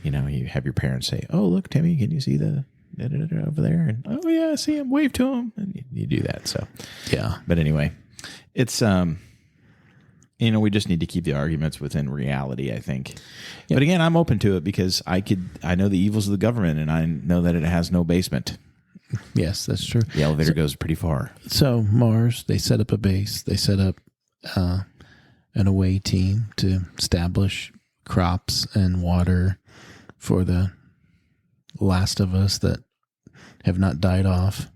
You have your parents say, oh, look, Timmy, can you see the over there? And, oh, yeah, I see him. Wave to him. And you do that. So, yeah. But anyway, it's, we just need to keep the arguments within reality, I think. Yep. But again, I'm open to it because I know the evils of the government, and I know that it has no basement. Yes, that's true. The elevator goes pretty far. So Mars, they set up a base. They set up an away team to establish crops and water for the last of us that have not died off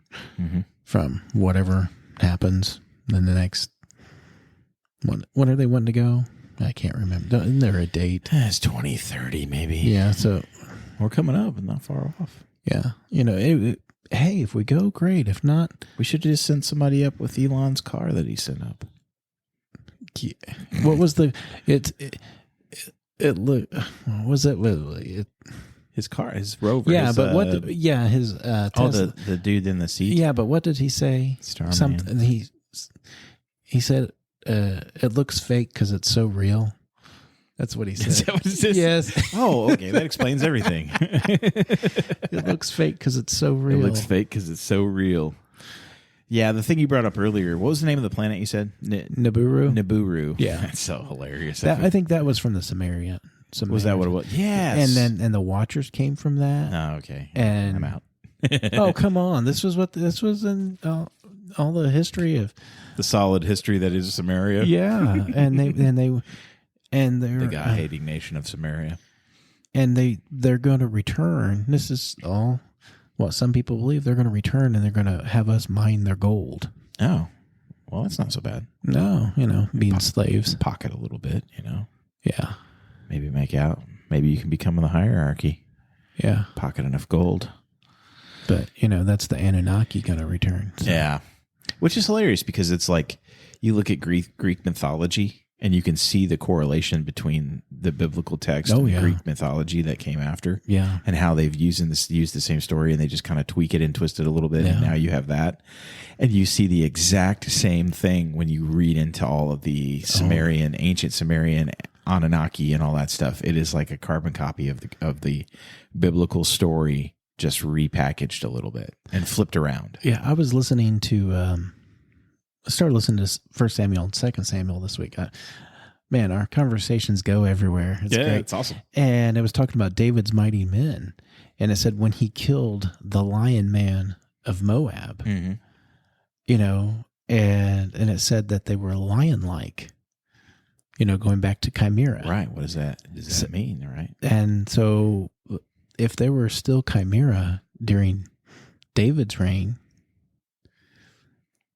from whatever happens in the next. When are they wanting to go? I can't remember. Isn't there a date? It's 2030, maybe. Yeah, so we're coming up and not far off. Yeah, hey, if we go, great. If not, we should just send somebody up with Elon's car that he sent up. Yeah. What was the what was it? His car, his rover. Yeah, his, but his Tesla. The dude in the seat. Yeah, but what did he say? Something he said. It looks fake because it's so real. That's what he said. Is that what it is? Yes. Oh, okay. That explains everything. It looks fake because it's so real. It looks fake because it's so real. Yeah, the thing you brought up earlier. What was the name of the planet you said? Nibiru. Nibiru. Yeah, that's so hilarious. I think that was from the Sumerian. Was that what it was? Yes. And the Watchers came from that. Oh, okay. And I'm out. Oh, come on! This was in all the history of the solid history that is Samaria. Yeah, and they're the God-hating nation of Samaria, and they're going to return. This is all what some people believe. They're going to return, and they're going to have us mine their gold. Oh, well, that's not so bad. No, being slaves, pocket a little bit. Yeah, maybe make out. Maybe you can become in the hierarchy. Yeah, pocket enough gold. But, that's the Anunnaki going to return. So. Yeah. Which is hilarious because it's like you look at Greek mythology and you can see the correlation between the biblical text and the Greek mythology that came after. Yeah. And how they've used the same story and they just kind of tweak it and twist it a little bit. Yeah. And now you have that. And you see the exact same thing when you read into all of the ancient Sumerian Anunnaki and all that stuff. It is like a carbon copy of the biblical story just repackaged a little bit and flipped around. Yeah, I was listening to, I started listening to 1 Samuel and 2 Samuel this week. Man, our conversations go everywhere. It's great. It's awesome. And it was talking about David's mighty men. And it said when he killed the lion man of Moab, you know, and it said that they were lion-like, you know, going back to chimera. Right. What does that mean? Right. And so if they were still chimera during David's reign,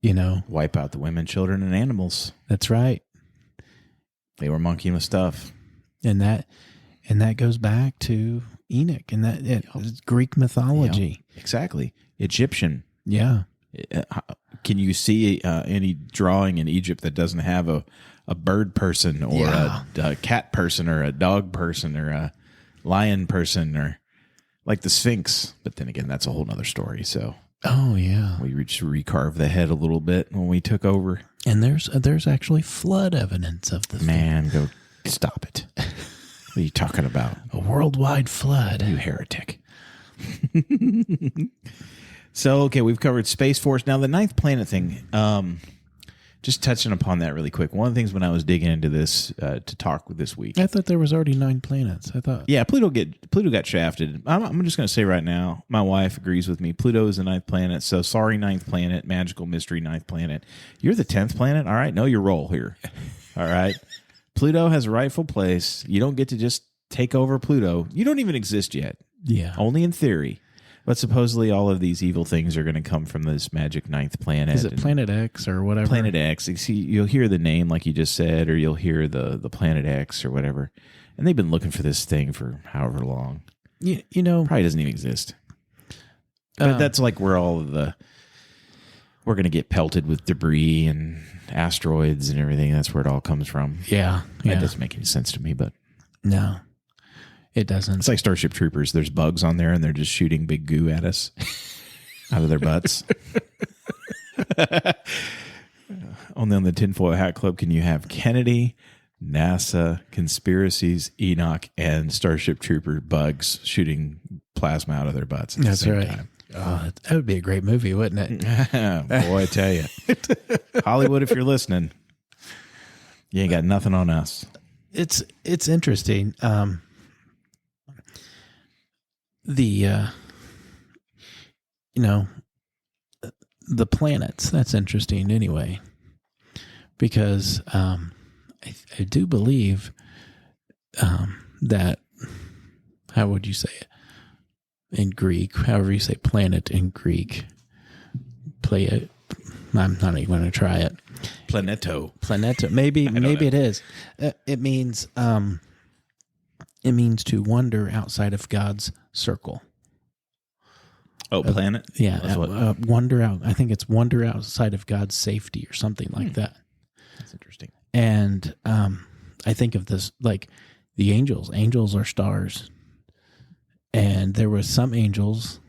you know. Wipe out the women, children, and animals. That's right. They were monkeying with stuff. And that goes back to Enoch and it's Greek mythology. Exactly. Egyptian. Yeah. Can you see any drawing in Egypt that doesn't have a bird person or a cat person or a dog person or a lion person or like the Sphinx? But then again, that's a whole nother story. So, oh yeah, we just recarved the head a little bit when we took over. And there's actually flood evidence of the man. Go stop it. What are you talking about? A worldwide flood. You heretic. So, okay, we've covered Space Force. Now, the ninth planet thing, just touching upon that really quick. One of the things when I was digging into this to talk with this week. I thought there was already 9 planets. I thought. Yeah, Pluto got shafted. I'm just going to say right now, my wife agrees with me. Pluto is the 9th planet. So, sorry, 9th planet, magical mystery 9th planet. You're the 10th planet? All right, know your role here. All right. Pluto has a rightful place. You don't get to just take over Pluto. You don't even exist yet. Yeah. Only in theory. But supposedly all of these evil things are going to come from this magic 9th planet. Is it Planet X or whatever? Planet X. You see, you'll hear the name like you just said, or you'll hear the Planet X or whatever. And they've been looking for this thing for however long. You know. Probably doesn't even exist. But that's like where we're going to get pelted with debris and asteroids and everything. That's where it all comes from. Yeah. That doesn't make any sense to me, but. No. It doesn't. It's like Starship Troopers. There's bugs on there, and they're just shooting big goo at us out of their butts. Only on the Tinfoil Hat Club can you have Kennedy, NASA, conspiracies, Enoch, and Starship Trooper bugs shooting plasma out of their butts at the same time. Oh, that would be a great movie, wouldn't it? Boy, I tell you. Hollywood, if you're listening, you ain't got nothing on us. It's interesting. The planets, that's interesting anyway, because I do believe that, how would you say it in Greek, however you say planet in Greek, I'm not even going to try it. Planeto, maybe it is. It means to wander outside of God's circle. Oh, planet? Yeah. Wander out. I think it's wander outside of God's safety or something like that. That's interesting. And I think of this like the angels. Angels are stars. And there were some angels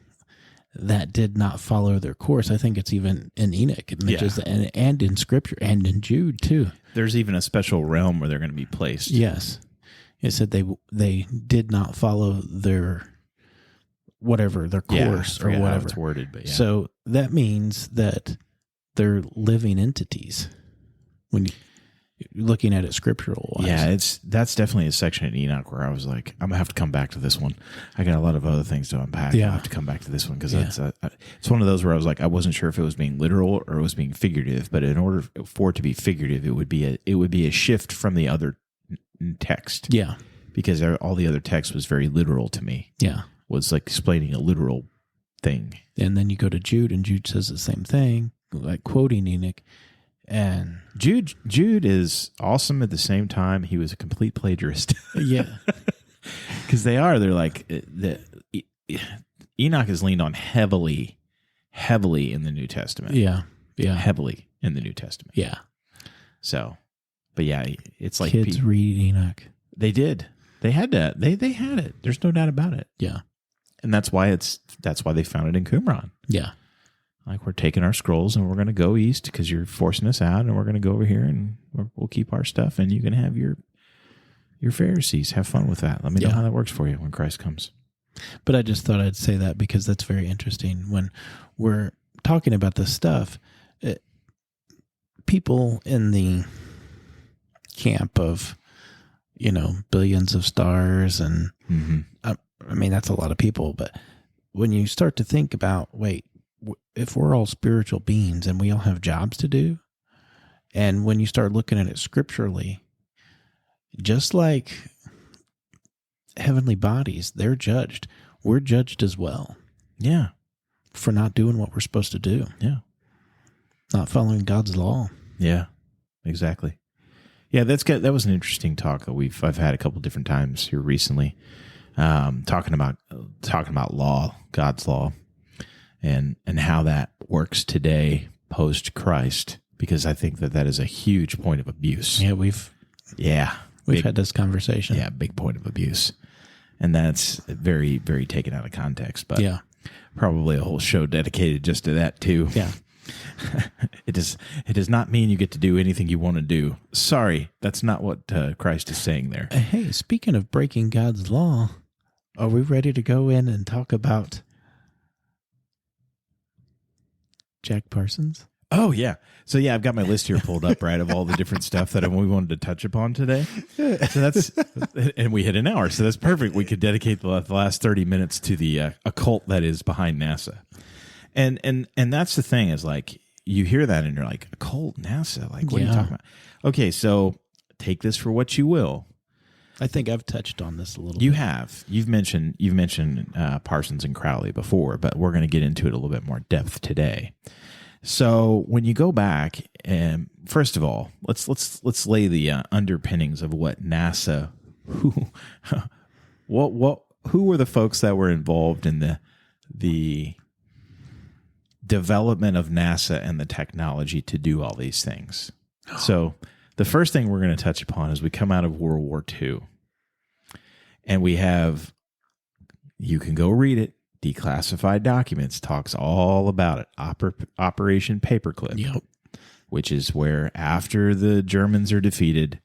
that did not follow their course. I think it's even in Enoch. It mentions that, and in Scripture and in Jude too. There's even a special realm where they're going to be placed. Yes. It said they did not follow their course or whatever. How it's worded, but yeah. So that means that they're living entities when you're looking at it scriptural wise. Yeah, that's definitely a section in Enoch where I was like, I'm gonna have to come back to this one. I got a lot of other things to unpack. Yeah. I have to come back to this one because it's one of those where I was like, I wasn't sure if it was being literal or it was being figurative. But in order for it to be figurative, it would be a shift from the other text. Yeah. Because all the other text was very literal to me. Yeah. Was like explaining a literal thing. And then you go to Jude, and Jude says the same thing, like quoting Enoch. And Jude is awesome at the same time. He was a complete plagiarist. Yeah. Because they're like, Enoch is leaned on heavily in the New Testament. Yeah. Yeah. Heavily in the New Testament. Yeah. So, but yeah, it's like kids read Enoch. They did. They had to. They had it. There's no doubt about it. Yeah. And that's why they found it in Qumran. Yeah. Like, we're taking our scrolls and we're going to go east because you're forcing us out, and we're going to go over here and we'll keep our stuff, and you can have your Pharisees. Have fun with that. Let me know how that works for you when Christ comes. But I just thought I'd say that because that's very interesting. When we're talking about this stuff, people in the camp of, billions of stars and I mean, that's a lot of people. But when you start to think about, wait, if we're all spiritual beings and we all have jobs to do, and when you start looking at it scripturally, just like heavenly bodies, they're judged. We're judged as well. Yeah. For not doing what we're supposed to do. Yeah. Not following God's law. Yeah, exactly. Yeah, that was an interesting talk that I've had a couple different times here recently, talking about law, God's law, and how that works today post Christ, because I think that is a huge point of abuse. Yeah, we've had this conversation. Yeah, big point of abuse, and that's very, very taken out of context. But probably a whole show dedicated just to that too. Yeah. It does not mean you get to do anything you want to do. Sorry, that's not what Christ is saying there. Hey, speaking of breaking God's law, are we ready to go in and talk about Jack Parsons? Oh, yeah. So, yeah, I've got my list here pulled up, right, of all the different stuff that we wanted to touch upon today. So and we hit an hour, so that's perfect. We could dedicate the last 30 minutes to the occult that is behind NASA. And that's the thing is, like, you hear that and you're like, occult, NASA? Like, what are you talking about? Okay, so take this for what you will. I think I've touched on this a little You bit. have. You've mentioned Parsons and Crowley before, but we're going to get into it a little bit more depth today. So when you go back, and first of all, let's lay the underpinnings of what NASA. Who were the folks that were involved in the development of NASA and the technology to do all these things? So the first thing we're going to touch upon is we come out of World War II, and we have, you can go read it, Declassified Documents talks all about it. Operation Paperclip, which is where after the Germans are defeated,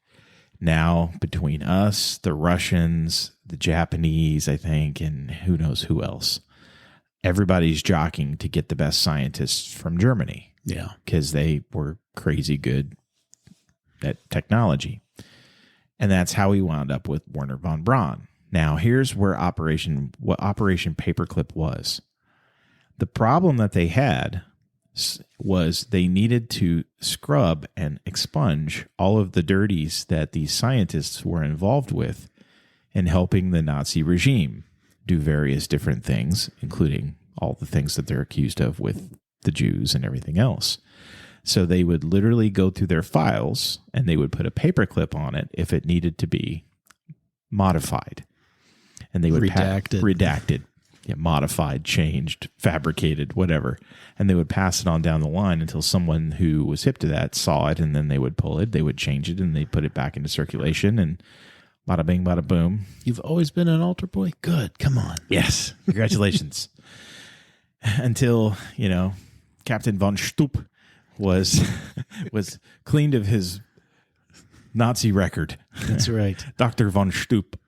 now between us, the Russians, the Japanese, I think, and who knows who else, everybody's jockeying to get the best scientists from Germany. Yeah. Because they were crazy good at technology. And that's how we wound up with Werner von Braun. Now, here's where Operation Paperclip was. The problem that they had was they needed to scrub and expunge all of the dirties that these scientists were involved with in helping the Nazi regime do various different things, including all the things that they're accused of with the Jews and everything else. So they would literally go through their files and they would put a paperclip on it if it needed to be modified. And they would redacted, modified, changed, fabricated, whatever. And they would pass it on down the line until someone who was hip to that saw it, and then they would pull it, they would change it, and they put it back into circulation, and bada bing, bada boom. You've always been an altar boy? Good, come on. Yes, congratulations. Until, Captain von Stoop was cleaned of his Nazi record. That's right. Dr. von Stoop.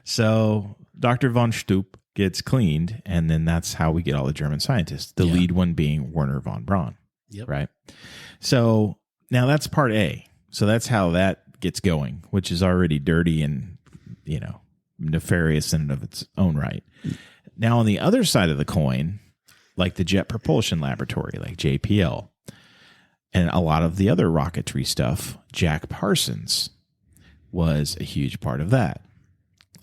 So Dr. von Stoop gets cleaned, and then that's how we get all the German scientists, the lead one being Werner von Braun. Yep. Right? So now that's part A. So that's how that gets going, which is already dirty and, nefarious in and of its own right. Now on the other side of the coin, like the Jet Propulsion Laboratory, like JPL, and a lot of the other rocketry stuff, Jack Parsons was a huge part of that.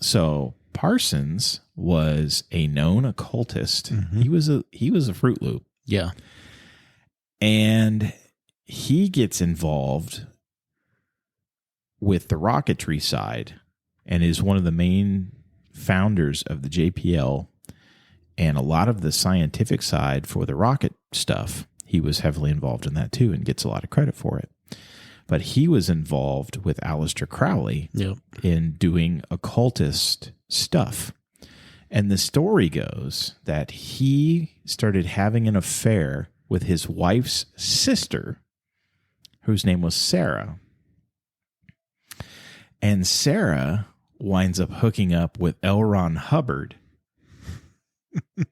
So Parsons was a known occultist. Mm-hmm. He was a Fruit Loop. Yeah. And he gets involved with the rocketry side and is one of the main founders of the JPL, and a lot of the scientific side for the rocket stuff. He was heavily involved in that too and gets a lot of credit for it. But he was involved with Aleister Crowley in doing occultist stuff. And the story goes that he started having an affair with his wife's sister, whose name was Sarah. And Sarah winds up hooking up with L. Ron Hubbard,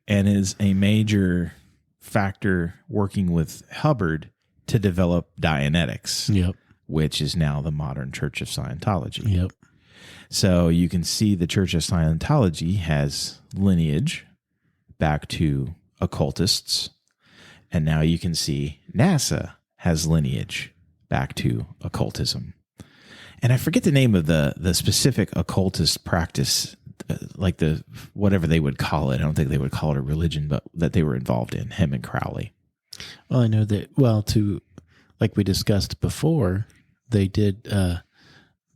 and is a major factor working with Hubbard to develop Dianetics, Yep. which is now the modern Church of Scientology. Yep. So you can see the Church of Scientology has lineage back to occultists, and now you can see NASA has lineage back to occultism. And I forget the name of the specific occultist practice, like the whatever they would call it. I don't think they would call it a religion, but that they were involved in, him and Crowley. Well, I know that, like we discussed before, they did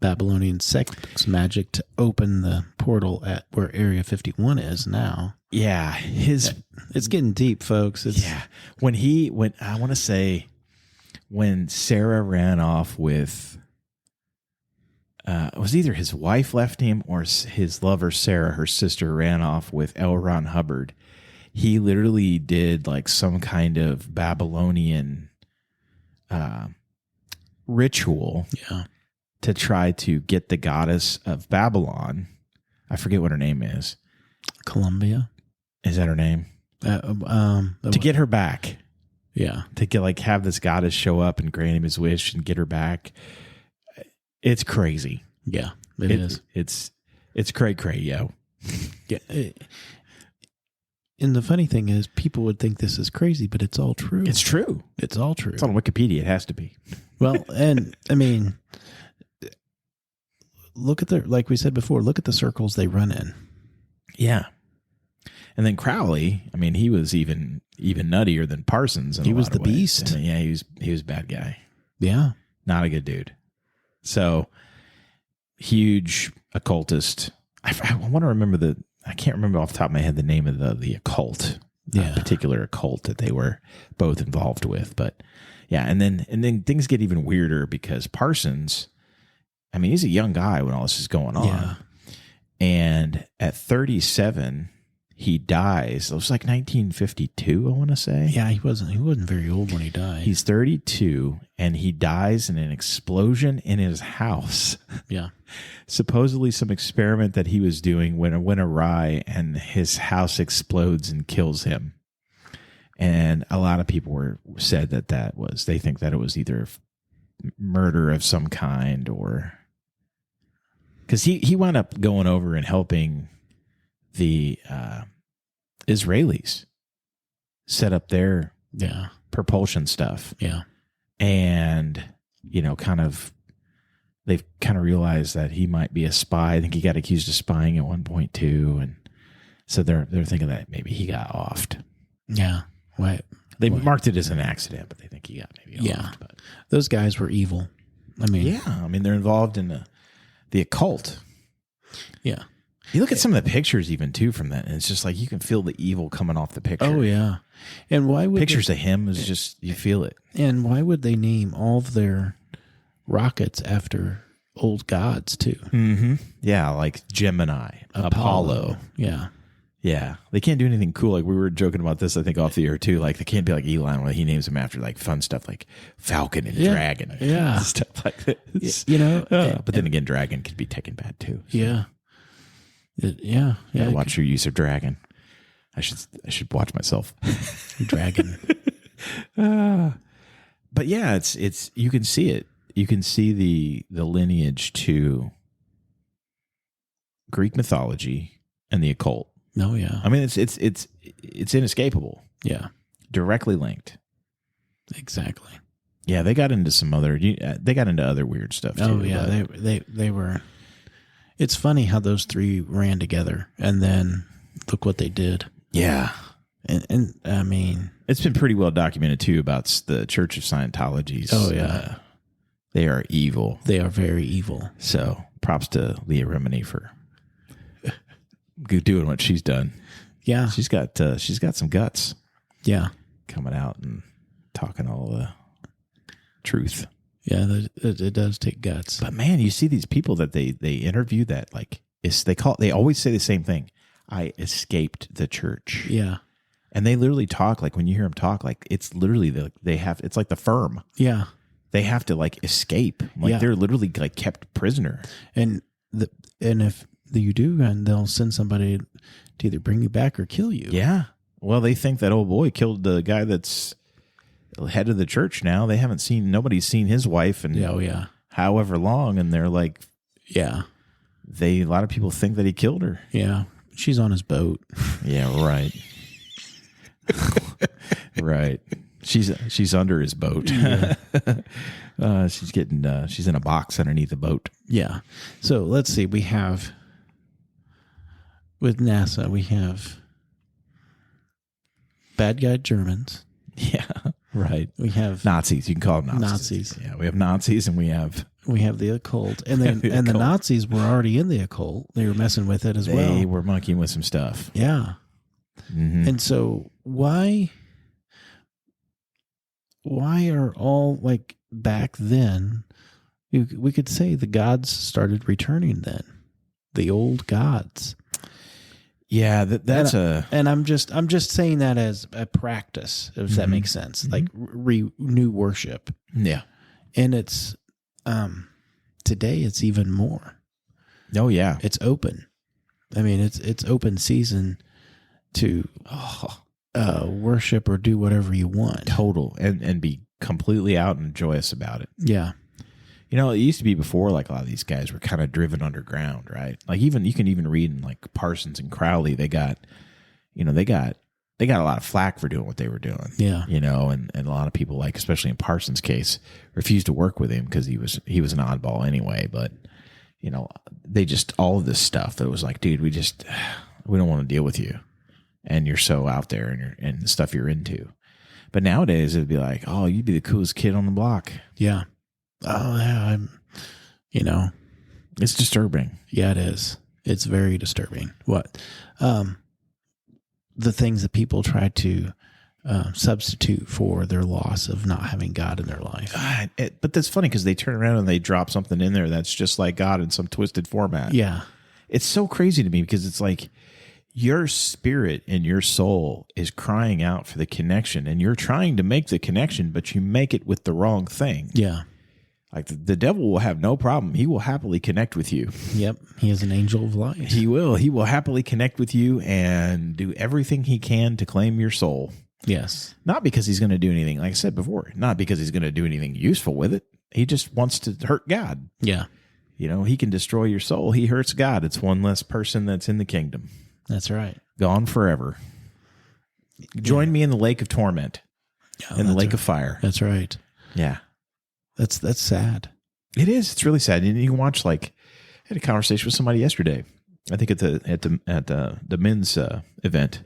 Babylonian sex magic to open the portal at where Area 51 is now. Yeah. It's getting deep, folks. When I want to say when Sarah ran off with, it was either his wife left him or his lover, Sarah, her sister, ran off with L. Ron Hubbard. He literally did like some kind of Babylonian ritual to try to get the goddess of Babylon. I forget what her name is. Columbia. Is that her name? To get her back. Yeah. To get have this goddess show up and grant him his wish and get her back. It's crazy. Yeah, it is. It's cray, yo. Yeah. And the funny thing is, people would think this is crazy, but it's all true. It's true. It's all true. It's on Wikipedia. It has to be. Well, and I mean, look at like we said before, look at the circles they run in. Yeah. And then Crowley, I mean, he was even nuttier than Parsons. He was the beast. Yeah, he was a bad guy. Yeah. Not a good dude. So, huge occultist. I want to remember I can't remember off the top of my head the name of the occult, particular occult that they were both involved with. But yeah, and then things get even weirder because Parsons, I mean, he's a young guy when all this is going on. Yeah. And at 37, he dies. It was like 1952, I want to say. Yeah, he wasn't very old when he died. He's 32, and he dies in an explosion in his house. Yeah. Supposedly some experiment that he was doing went awry, and his house explodes and kills him. And a lot of people said they think that it was either murder of some kind, or because he wound up going over and helping the Israelis set up their propulsion stuff. Yeah. And, they've kind of realized that he might be a spy. I think he got accused of spying at one point too. And so they're thinking that maybe he got offed. Yeah. What? They marked it as an accident, but they think he got maybe offed. But those guys were evil. I mean, they're involved in the occult. Yeah. You look at some of the pictures even too from that, and it's just like you can feel the evil coming off the picture. Oh yeah. And why would pictures of him is just you feel it. And why would they name all of their rockets after old gods too? Mm-hmm. Yeah, like Gemini, Apollo. Yeah. Yeah. They can't do anything cool. Like we were joking about this, I think, off the air too. Like they can't be like Elon where he names them after like fun stuff like Falcon and Dragon. Yeah. Stuff like this. But then again, Dragon could be taken bad too. So. Yeah. Yeah. Watch your use of Dragon. I should watch myself. Dragon. But yeah, it's you can see it. You can see the lineage to Greek mythology and the occult. Oh yeah. I mean, it's inescapable. Yeah. Directly linked. Exactly. Yeah, they got into some other. They got into other weird stuff too. Oh yeah, they were. It's funny how those three ran together, and then look what they did. Yeah, and I mean, it's been pretty well documented too about the Church of Scientology. Oh yeah, they are evil. They are very evil. So props to Leah Remini for doing what she's done. Yeah, she's got some guts. Yeah, coming out and talking all the truth. Yeah, it does take guts. But man, you see these people that they interview that they always say the same thing. I escaped the church. Yeah. And they literally talk like when you hear them talk, like it's literally it's like the firm. Yeah. They have to like escape. Like they're literally like kept prisoner. And if you do, and they'll send somebody to either bring you back or kill you. Yeah. Well, they think that old boy killed the guy that's head of the church now. They haven't seen, nobody's seen his wife in however long, and they're like, yeah. A lot of people think that he killed her. Yeah. She's on his boat. Yeah, right. Right. She's under his boat. Yeah. She's in a box underneath the boat. Yeah. So let's see. We have, with NASA, we have bad guy Germans. Yeah. Right. We have Nazis. You can call them Nazis. Yeah. We have Nazis, and we have the occult. And then the Nazis were already in the occult. They were messing with it as well. They were monkeying with some stuff. Yeah. Mm-hmm. And so why are all, like, back then, we could say the gods started returning then, the old gods. Yeah, that's and I'm just saying that as a practice, if that makes sense, like new worship. Yeah, and it's today it's even more. Oh yeah, it's open. I mean, it's open season to worship or do whatever you want. Total, and be completely out and joyous about it. Yeah. You know, it used to be before, like, a lot of these guys were kind of driven underground, right? Like, even you can even read in, like, Parsons and Crowley, they got a lot of flack for doing what they were doing. Yeah. You know, and a lot of people, like, especially in Parsons' case, refused to work with him because he was an oddball anyway. But, you know, they just, all of this stuff that was like, dude, we don't want to deal with you. And you're so out there and the stuff you're into. But nowadays it'd be like, oh, you'd be the coolest kid on the block. Yeah. Oh, yeah, it's disturbing. Yeah, it is. It's very disturbing. What? The things that people try to substitute for their loss of not having God in their life. But that's funny because they turn around and they drop something in there that's just like God in some twisted format. Yeah. It's so crazy to me because it's like your spirit and your soul is crying out for the connection, and you're trying to make the connection, but you make it with the wrong thing. Yeah. Like the devil will have no problem. He will happily connect with you. Yep. He is an angel of light. He will. He will happily connect with you and do everything he can to claim your soul. Yes. Not because he's going to do anything, like I said before, not because he's going to do anything useful with it. He just wants to hurt God. Yeah. You know, he can destroy your soul. He hurts God. It's one less person that's in the kingdom. That's right. Gone forever. Join me in the lake of torment. In the lake of fire. That's right. Yeah. That's sad. It is. It's really sad. And you can watch, like, I had a conversation with somebody yesterday. I think at the men's event.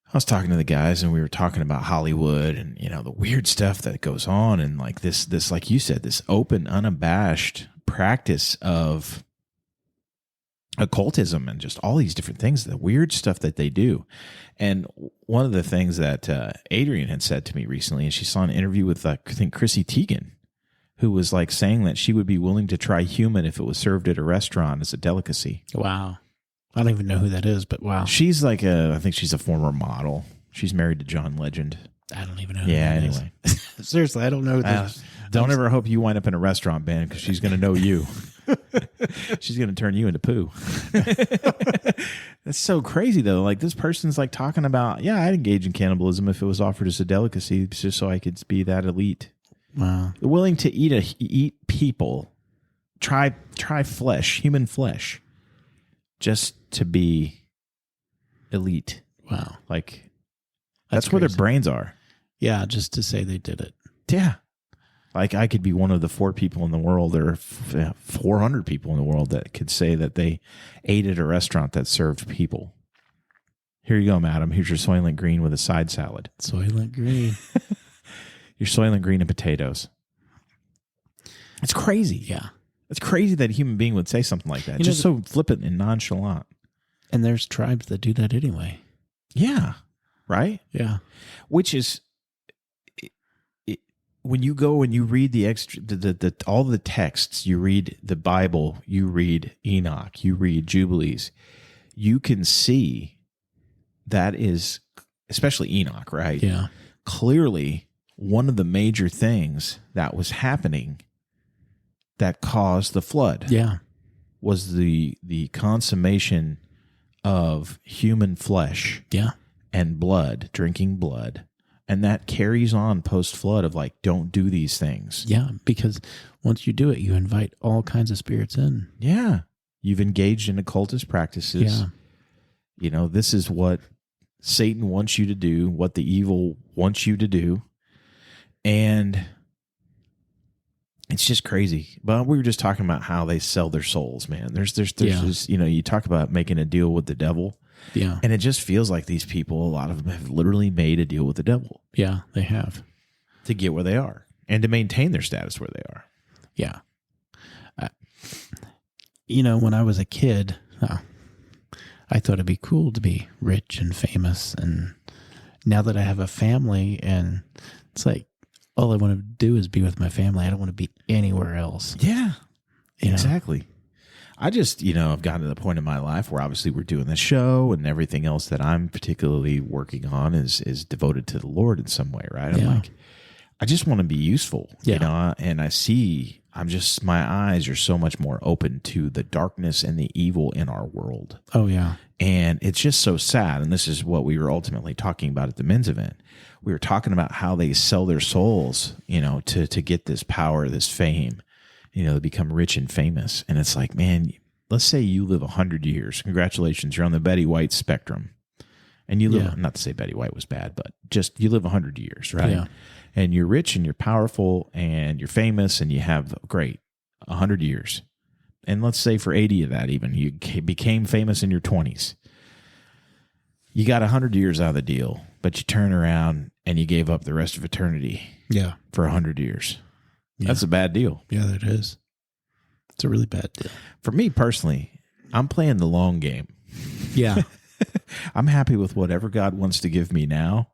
I was talking to the guys, and we were talking about Hollywood and, you know, the weird stuff that goes on, and like this, like you said, this open, unabashed practice of occultism and just all these different things, the weird stuff that they do. And one of the things that Adrian had said to me recently, and she saw an interview with, I think, Chrissy Teigen, who was like saying that she would be willing to try human if it was served at a restaurant as a delicacy. Wow. I don't even know who that is, but wow. She's like I think she's a former model. She's married to John Legend. I don't even know who that anyway. Is. Seriously, I don't know who this. Don't ever hope you wind up in a restaurant, Ben, because she's going to know you. She's going to turn you into poo. That's so crazy, though. Like, this person's like talking about, yeah, I'd engage in cannibalism if it was offered as a delicacy, just so I could be that elite. Wow. They're willing to eat people, try flesh, human flesh, just to be elite. Wow. Like, that's where their brains are. Yeah, just to say they did it. Yeah. Like, I could be one of the 4 people in the world, or 400 people in the world that could say that they ate at a restaurant that served people. Here you go, madam. Here's your Soylent Green with a side salad. Soylent Green. Your Soylent Green and potatoes. It's crazy. Yeah. It's crazy that a human being would say something like that. It's just so flippant and nonchalant. And there's tribes that do that anyway. Yeah. Right? Yeah. Which is, when you go and you read all the texts, you read the Bible, you read Enoch, you read Jubilees, you can see that is, especially Enoch, right? Yeah. Clearly, one of the major things that was happening that caused the flood. Yeah. was the consummation of human flesh and blood, drinking blood. And that carries on post-flood of like, don't do these things. Yeah, because once you do it, you invite all kinds of spirits in. Yeah. You've engaged in occultist practices. Yeah. This is what Satan wants you to do, what the evil wants you to do. And it's just crazy. But we were just talking about how they sell their souls, man. There's this, you talk about making a deal with the devil. Yeah. And it just feels like these people, a lot of them have literally made a deal with the devil. Yeah, they have. To get where they are and to maintain their status where they are. Yeah. When I was a kid, I thought it'd be cool to be rich and famous. And now that I have a family, and it's like, all I want to do is be with my family. I don't want to be anywhere else. Yeah, exactly. I just, I've gotten to the point in my life where obviously we're doing this show and everything else that I'm particularly working on is devoted to the Lord in some way, right? I'm like, I just want to be useful, and I see, my eyes are so much more open to the darkness and the evil in our world. Oh, yeah. And it's just so sad. And this is what we were ultimately talking about at the men's event. We were talking about how they sell their souls, to get this power, this fame, to become rich and famous. And it's like, man, let's say you live 100 years. Congratulations. You're on the Betty White spectrum. And you live, not to say Betty White was bad, but just you live 100 years, right? Yeah. And you're rich and you're powerful and you're famous and you have, great, 100 years. And let's say for 80 of that even, you became famous in your 20s. You got 100 years out of the deal, but you turn around and you gave up the rest of eternity for 100 years. Yeah. That's a bad deal. Yeah, that is. It's a really bad deal. For me personally, I'm playing the long game. Yeah. I'm happy with whatever God wants to give me now.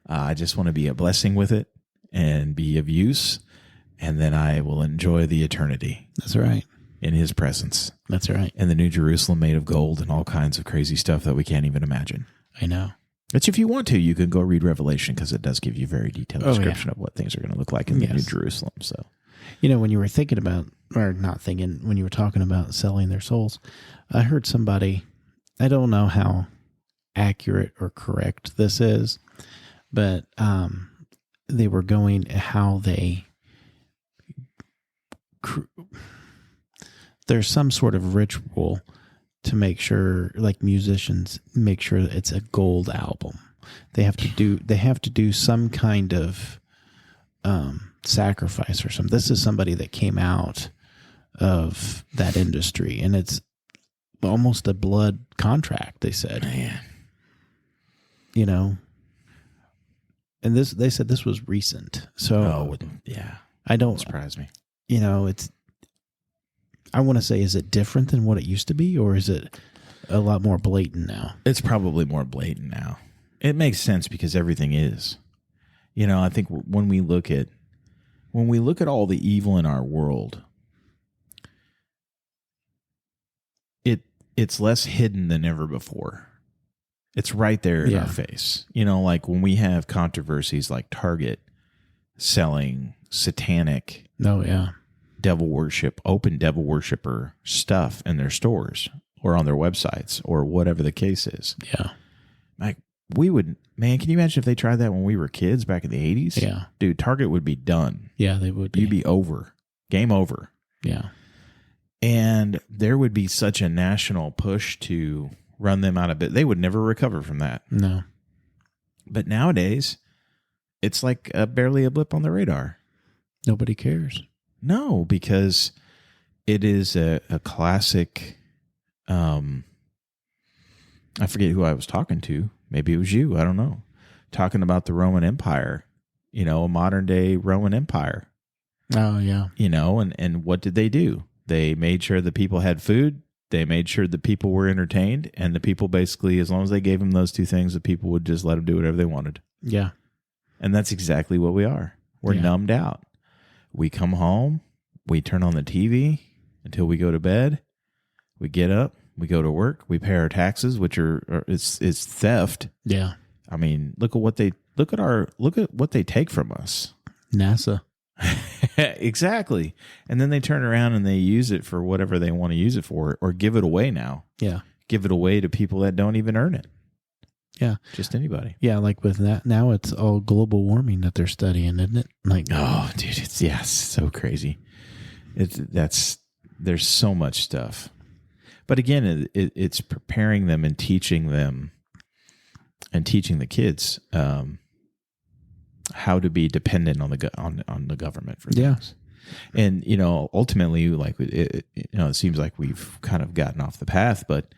I just want to be a blessing with it and be of use, and then I will enjoy the eternity. That's right. In his presence. That's right. And the New Jerusalem made of gold and all kinds of crazy stuff that we can't even imagine. I know. Which if you want to, you can go read Revelation because it does give you a very detailed description of what things are going to look like in the New Jerusalem. So, when you were thinking about, or not thinking, when you were talking about selling their souls, I heard somebody, I don't know how accurate or correct this is, but they were going how they... There's some sort of ritual to make sure, like musicians, make sure that it's a gold album. They have to do some kind of sacrifice or something. This is somebody that came out of that industry, and it's almost a blood contract, they said. Man. And they said this was recent. So I don't surprise me. It's, I want to say, is it different than what it used to be, or is it a lot more blatant now? It's probably more blatant now. It makes sense because everything is. I think when we look at all the evil in our world, it's less hidden than ever before. It's right there in our face. Like when we have controversies like Target selling satanic devil worship, open devil worshiper stuff in their stores or on their websites or whatever the case is. Yeah. Like can you imagine if they tried that when we were kids back in the 80s? Yeah. Dude, Target would be done. Yeah, they would be. You'd be over. Game over. Yeah. And there would be such a national push to run them out of business. They would never recover from that. No. But nowadays, it's like barely a blip on the radar. Nobody cares. No, because it is a classic. I forget who I was talking to. Maybe it was you. I don't know. Talking about the Roman Empire, a modern day Roman Empire. Oh, yeah. And what did they do? They made sure the people had food. They made sure the people were entertained. And the people basically, as long as they gave them those two things, the people would just let them do whatever they wanted. Yeah. And that's exactly what we are. We're numbed out. We come home, we turn on the TV until we go to bed. We get up, we go to work, we pay our taxes, which it's theft. Yeah. I mean, look at what they take from us. NASA. Exactly. And then they turn around and they use it for whatever they want to use it for, or give it away now. Yeah. Give it away to people that don't even earn it. Yeah. Just anybody. Yeah, like with that, now it's all global warming that they're studying, isn't it? Like, oh, dude, it's so crazy. There's so much stuff. But again, it's preparing them and teaching them and teaching the kids how to be dependent on the government for things. And, ultimately, like, it seems like we've kind of gotten off the path, but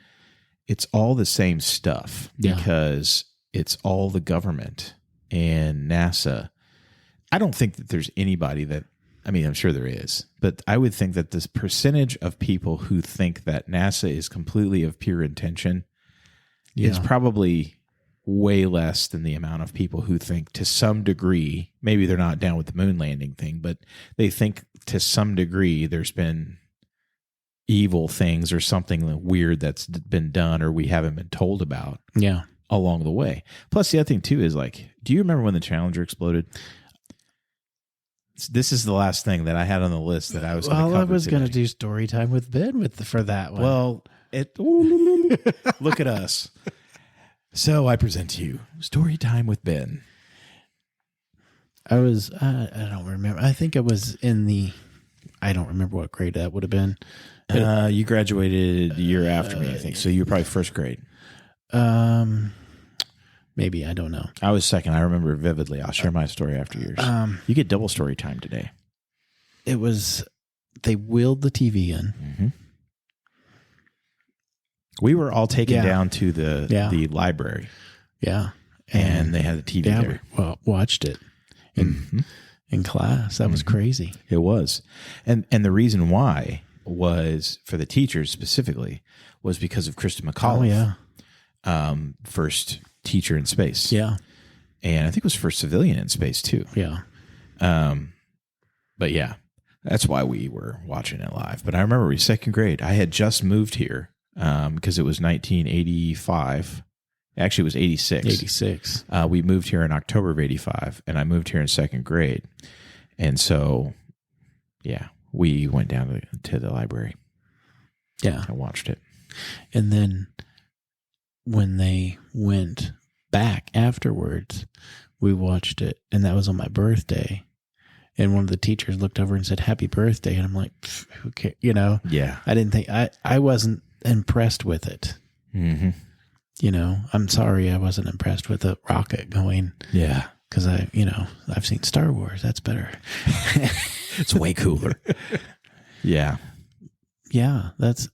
it's all the same stuff because it's all the government and NASA. I don't think that there's anybody that, I'm sure there is, but I would think that this percentage of people who think that NASA is completely of pure intention is probably way less than the amount of people who think to some degree, maybe they're not down with the moon landing thing, but they think to some degree there's been evil things or something weird that's been done or we haven't been told about along the way. Plus, the other thing too is, like, do you remember when the Challenger exploded? This is the last thing that I had on the list that I was going to cover. I was going to do story time with Ben for that one. Well, look at us. So I present to you story time with Ben. I don't remember. I think I was I don't remember what grade that would have been. You graduated the year after me, I think. So you were probably first grade. Maybe, I don't know. I was second. I remember vividly. I'll share my story after yours. You get double story time today. It was, they wheeled the TV in. Mm-hmm. We were all taken down to the library. Yeah. And they had a TV there. We watched it in class. That was crazy. It was. And the reason why was, for the teachers specifically, was because of Krista McAuliffe. Oh, yeah. First teacher in space. Yeah. And I think it was first civilian in space too. Yeah. But yeah, that's why we were watching it live. But I remember second grade. I had just moved here because it was 1985. Actually, it was 86. 86. We moved here in October of 85, and I moved here in second grade. And so, yeah, we went down to the library. Yeah. I watched it. And then when they went back afterwards, we watched it, and that was on my birthday. And one of the teachers looked over and said, "Happy birthday." And I'm like, who cares? Yeah. I didn't think, I wasn't impressed with it. Mm-hmm. I'm sorry I wasn't impressed with a rocket going. Yeah. Because I've seen Star Wars. That's better. It's way cooler. Yeah. Yeah. That's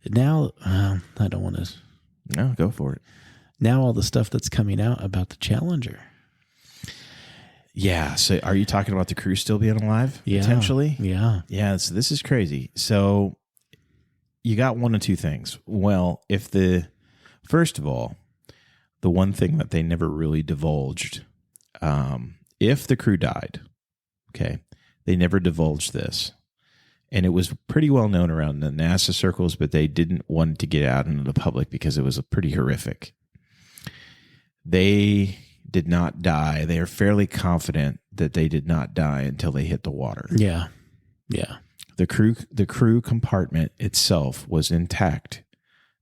now, I don't want to. No, go for it. Now all the stuff that's coming out about the Challenger. Yeah. So are you talking about the crew still being alive? Yeah. Potentially? Yeah. Yeah. So this is crazy. So you got one of two things. Well, first of all, the one thing that they never really divulged, if the crew died, okay, they never divulged this. And it was pretty well known around the NASA circles, but they didn't want to get out into the public because it was pretty horrific. They did not die. They are fairly confident that they did not die until they hit the water. Yeah. Yeah. The crew compartment itself was intact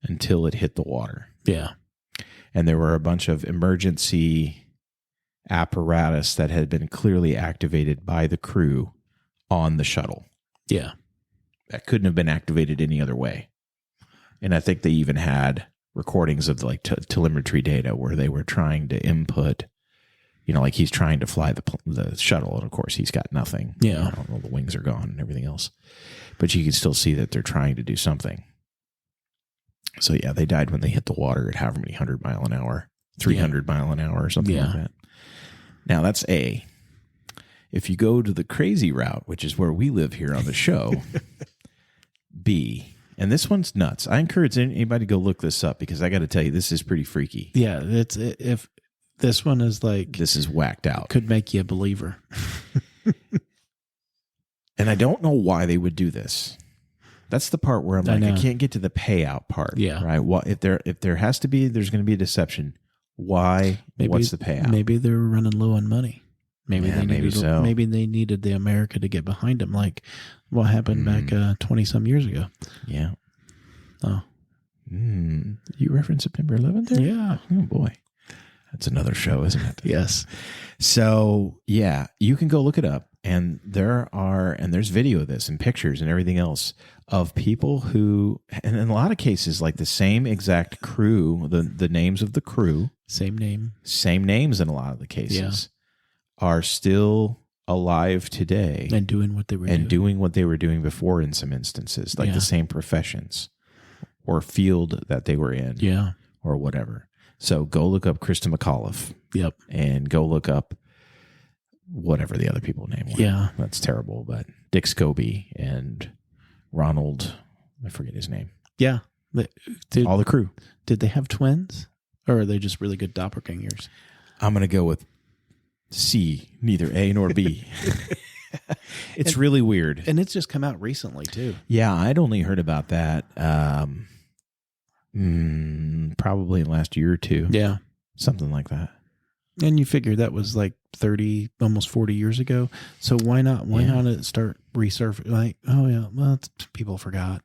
until it hit the water. Yeah. And there were a bunch of emergency apparatus that had been clearly activated by the crew on the shuttle. Yeah. That couldn't have been activated any other way. And I think they even had recordings of telemetry data where they were trying to input, like he's trying to fly the shuttle. And of course he's got nothing. Yeah. The wings are gone and everything else, but you can still see that they're trying to do something. So yeah, they died when they hit the water at however many 100 mile an hour, 300 mile an hour or something like that. Now that's A. If you go to the crazy route, which is where we live here on the show, B, and this one's nuts. I encourage anybody to go look this up because I got to tell you, this is pretty freaky. Yeah, if this one is like, this is whacked out. Could make you a believer. And I don't know why they would do this. That's the part where I'm like, I can't get to the payout part. Yeah. Right. Well, if there has to be, there's going to be a deception. Why? What's the payout? Maybe they're running low on money. Maybe maybe they needed the America to get behind them, like what happened back 20 some years ago. Yeah. Oh. You referenced September 11th there? Yeah. Oh boy. That's another show, isn't it? Yes. So yeah, you can go look it up, and there's video of this and pictures and everything else of people who, and in a lot of cases, like the same exact crew, the names of the crew, same names in a lot of the cases, are still alive today and doing what they were doing before in some instances, like the same professions or field that they were in, or whatever. So go look up Krista McAuliffe. Yep. And go look up whatever the other people name were. Yeah. That's terrible. But Dick Scobie and Ronald, I forget his name. Yeah. All the crew. Did they have twins? Or are they just really good doppelgangers? I'm going to go with C, neither A nor B. It's really weird. And it's just come out recently, too. Yeah, I'd only heard about that probably in the last year or two. Yeah. Something like that. And you figure that was like 30, almost 40 years ago. So why not it start resurfacing? Like, oh yeah, well, people forgot,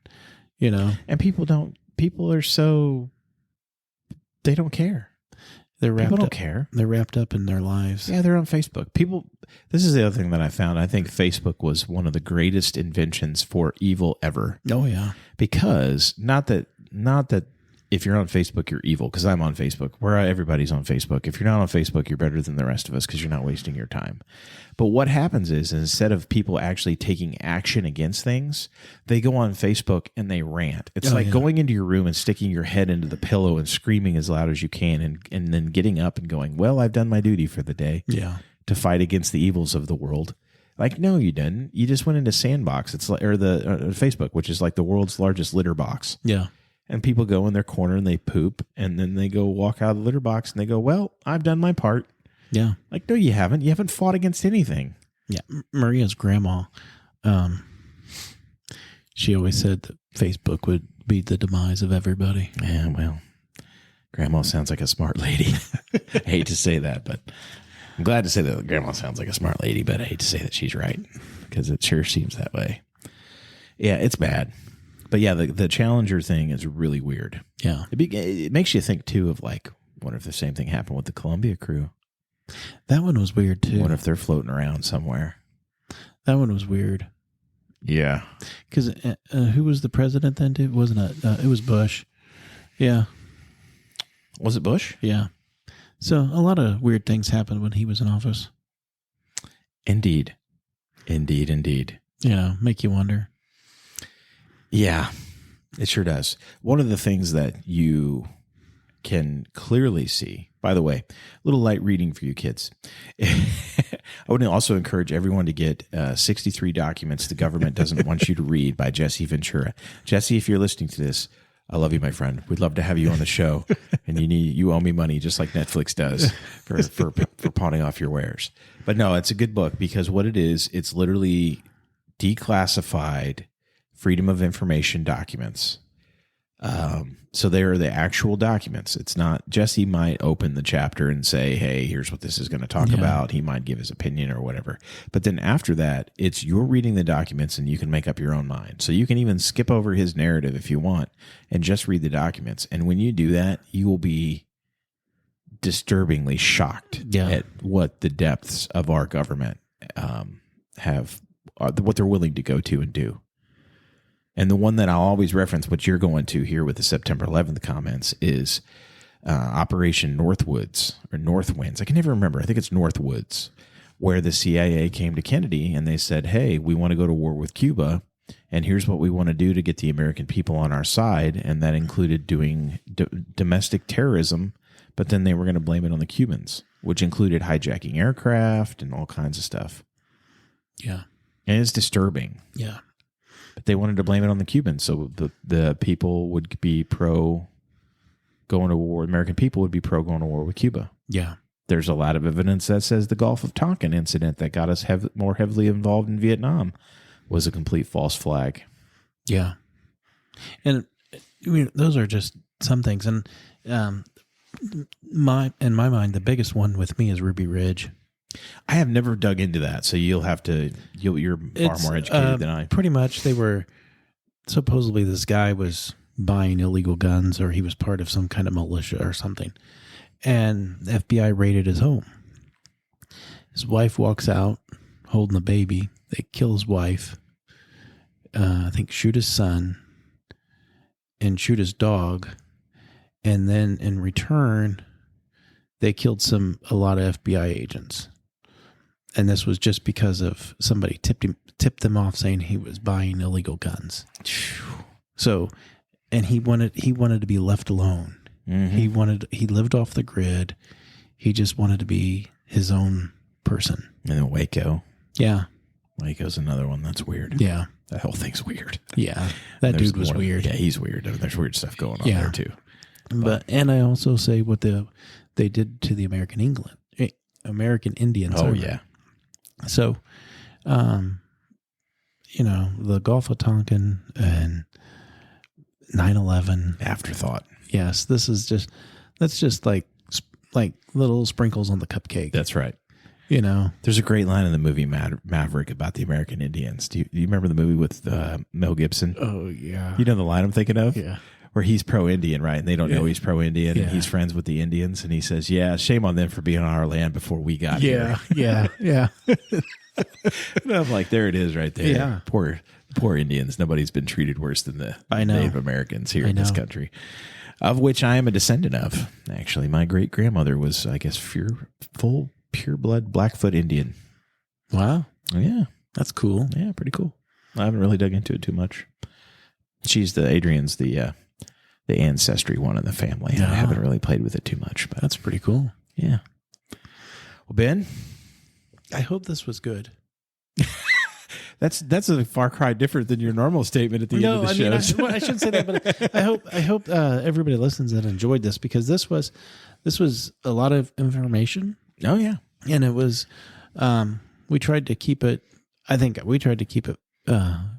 And people are so, they don't care. People don't care. They're wrapped up in their lives. Yeah, they're on Facebook. This is the other thing that I found. I think Facebook was one of the greatest inventions for evil ever. Oh yeah. Because not that if you're on Facebook, you're evil, because I'm on Facebook. Everybody's on Facebook. If you're not on Facebook, you're better than the rest of us because you're not wasting your time. But what happens is instead of people actually taking action against things, they go on Facebook and they rant. It's going into your room and sticking your head into the pillow and screaming as loud as you can and then getting up and going, well, I've done my duty for the day to fight against the evils of the world. Like, no, you didn't. You just went into Sandbox. It's like, or the Facebook, which is like the world's largest litter box. Yeah. And people go in their corner and they poop, and then they go walk out of the litter box and they go, well, I've done my part. Yeah. Like, no, you haven't. You haven't fought against anything. Yeah. Maria's grandma, she always said that Facebook would be the demise of everybody. Yeah, well, grandma sounds like a smart lady. I hate to say that, but I'm glad to say that grandma sounds like a smart lady, but I hate to say that she's right because it sure seems that way. Yeah, it's bad. But yeah, the Challenger thing is really weird. Yeah. It makes you think, too, of like, wonder if the same thing happened with the Columbia crew. That one was weird, too. Wonder if they're floating around somewhere. That one was weird. Yeah. Because who was the president then, dude? Wasn't it? It was Bush. Yeah. Was it Bush? Yeah. So a lot of weird things happened when he was in office. Indeed. Indeed. Make you wonder. Yeah, it sure does. One of the things that you can clearly see, by the way, a little light reading for you kids. I would also encourage everyone to get 63 documents the government doesn't want you to read by Jesse Ventura. Jesse, if you're listening to this, I love you, my friend. We'd love to have you on the show, and you owe me money just like Netflix does for pawning off your wares. But no, it's a good book because what it is, it's literally declassified Freedom of Information documents. So they are the actual documents. It's not, Jesse might open the chapter and say, hey, here's what this is going to talk about. He might give his opinion or whatever. But then after that, it's you're reading the documents and you can make up your own mind. So you can even skip over his narrative if you want and just read the documents. And when you do that, you will be disturbingly shocked at what the depths of our government what they're willing to go to and do. And the one that I'll always reference, what you're going to here with the September 11th comments, is Operation Northwoods or Northwinds. I can never remember. I think it's Northwoods, where the CIA came to Kennedy and they said, hey, we want to go to war with Cuba, and here's what we want to do to get the American people on our side. And that included doing domestic terrorism, but then they were going to blame it on the Cubans, which included hijacking aircraft and all kinds of stuff. Yeah. And it's disturbing. Yeah. But they wanted to blame it on the Cubans, so the people would be pro going to war. American people would be pro going to war with Cuba. Yeah. There's a lot of evidence that says the Gulf of Tonkin incident that got us more heavily involved in Vietnam was a complete false flag. Yeah. And I mean, those are just some things. And in my mind, the biggest one with me is Ruby Ridge. I have never dug into that, so you're far more educated than I. Pretty much, they were supposedly this guy was buying illegal guns, or he was part of some kind of militia or something, and the FBI raided his home. His wife walks out holding the baby. They kill his wife. I think shoot his son and shoot his dog, and then in return, they killed a lot of FBI agents. And this was just because of somebody tipped them off saying he was buying illegal guns. So, and he wanted to be left alone. Mm-hmm. He lived off the grid. He just wanted to be his own person. And then Waco. Yeah. Waco's another one that's weird. Yeah. That whole thing's weird. Yeah. That dude was weird. Yeah, he's weird. There's weird stuff going on there too. And I also say what they did to the American Indians. Oh, yeah. So, the Gulf of Tonkin and 9/11. Afterthought. Yes, that's just like little sprinkles on the cupcake. That's right. There's a great line in the movie Maverick about the American Indians. Do you remember the movie with Mel Gibson? Oh, yeah. You know the line I'm thinking of? Yeah. Where he's pro-Indian, right? And they don't know he's pro-Indian, and he's friends with the Indians. And he says, yeah, shame on them for being on our land before we got here. Yeah. And I'm like, there it is right there. Yeah. Poor Indians. Nobody's been treated worse than the Native Americans here in this country, of which I am a descendant of. Actually, my great-grandmother was, I guess, full pure-blood Blackfoot Indian. Wow. Yeah. That's cool. Yeah, pretty cool. I haven't really dug into it too much. Adrian's the ancestry one in the family. Yeah. I haven't really played with it too much, but that's pretty cool. Yeah. Well, Ben, I hope this was good. That's a far cry different than your normal statement at the end of the show. I shouldn't say that, but I hope everybody listens and enjoyed this, because this was a lot of information. Oh yeah, and it was. We tried to keep it. I think we tried to keep it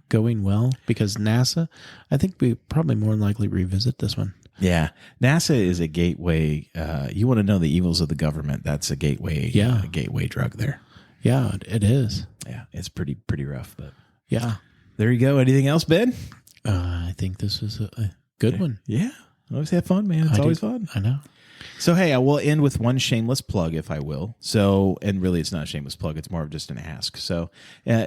going well, because NASA. I think we probably more than likely revisit this one. Yeah, NASA is a gateway. You want to know the evils of the government? That's a gateway. Yeah, a gateway drug there. Yeah, it is. Yeah, it's pretty rough, but yeah. There you go. Anything else, Ben? I think this is a good one. Yeah, always have fun, man. It's always fun. I know. So, hey, I will end with one shameless plug, if I will. So, and really, it's not a shameless plug. It's more of just an ask. So,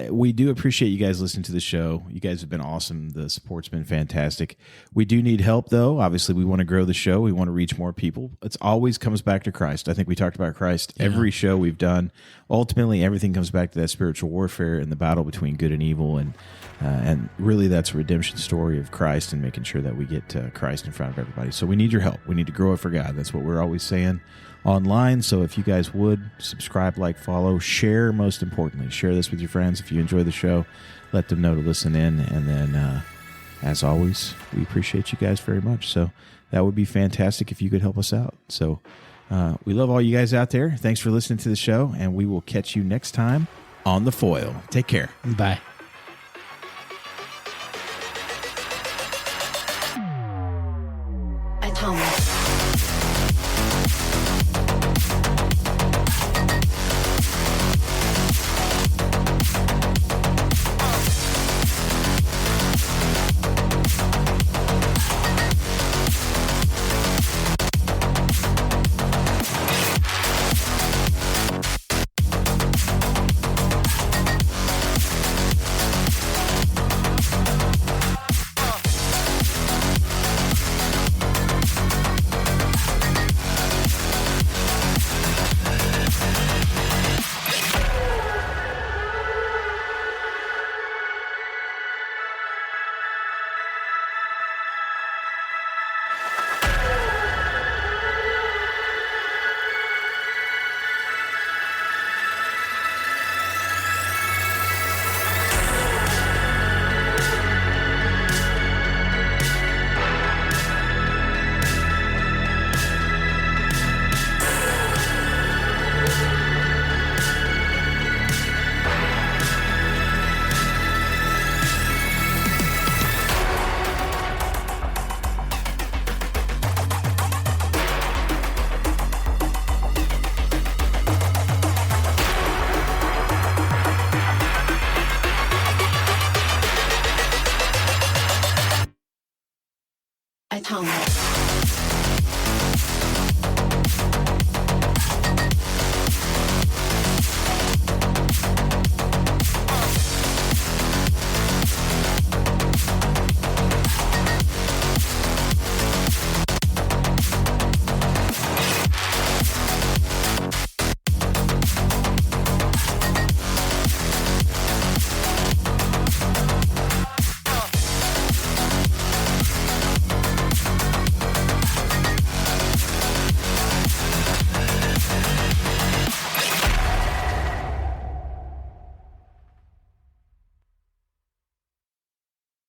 we do appreciate you guys listening to the show. You guys have been awesome. The support's been fantastic. We do need help, though. Obviously, we want to grow the show. We want to reach more people. It always comes back to Christ. I think we talked about Christ every show we've done. Ultimately, everything comes back to that spiritual warfare and the battle between good and evil. And really, that's a redemption story of Christ and making sure that we get Christ in front of everybody. So we need your help. We need to grow it for God. That's what we're always saying online. So if you guys would subscribe, like, follow, share, most importantly, share this with your friends. If you enjoy the show, let them know to listen in. And then, as always, we appreciate you guys very much. So that would be fantastic if you could help us out. So we love all you guys out there. Thanks for listening to the show, and we will catch you next time on The Foil. Take care. Bye.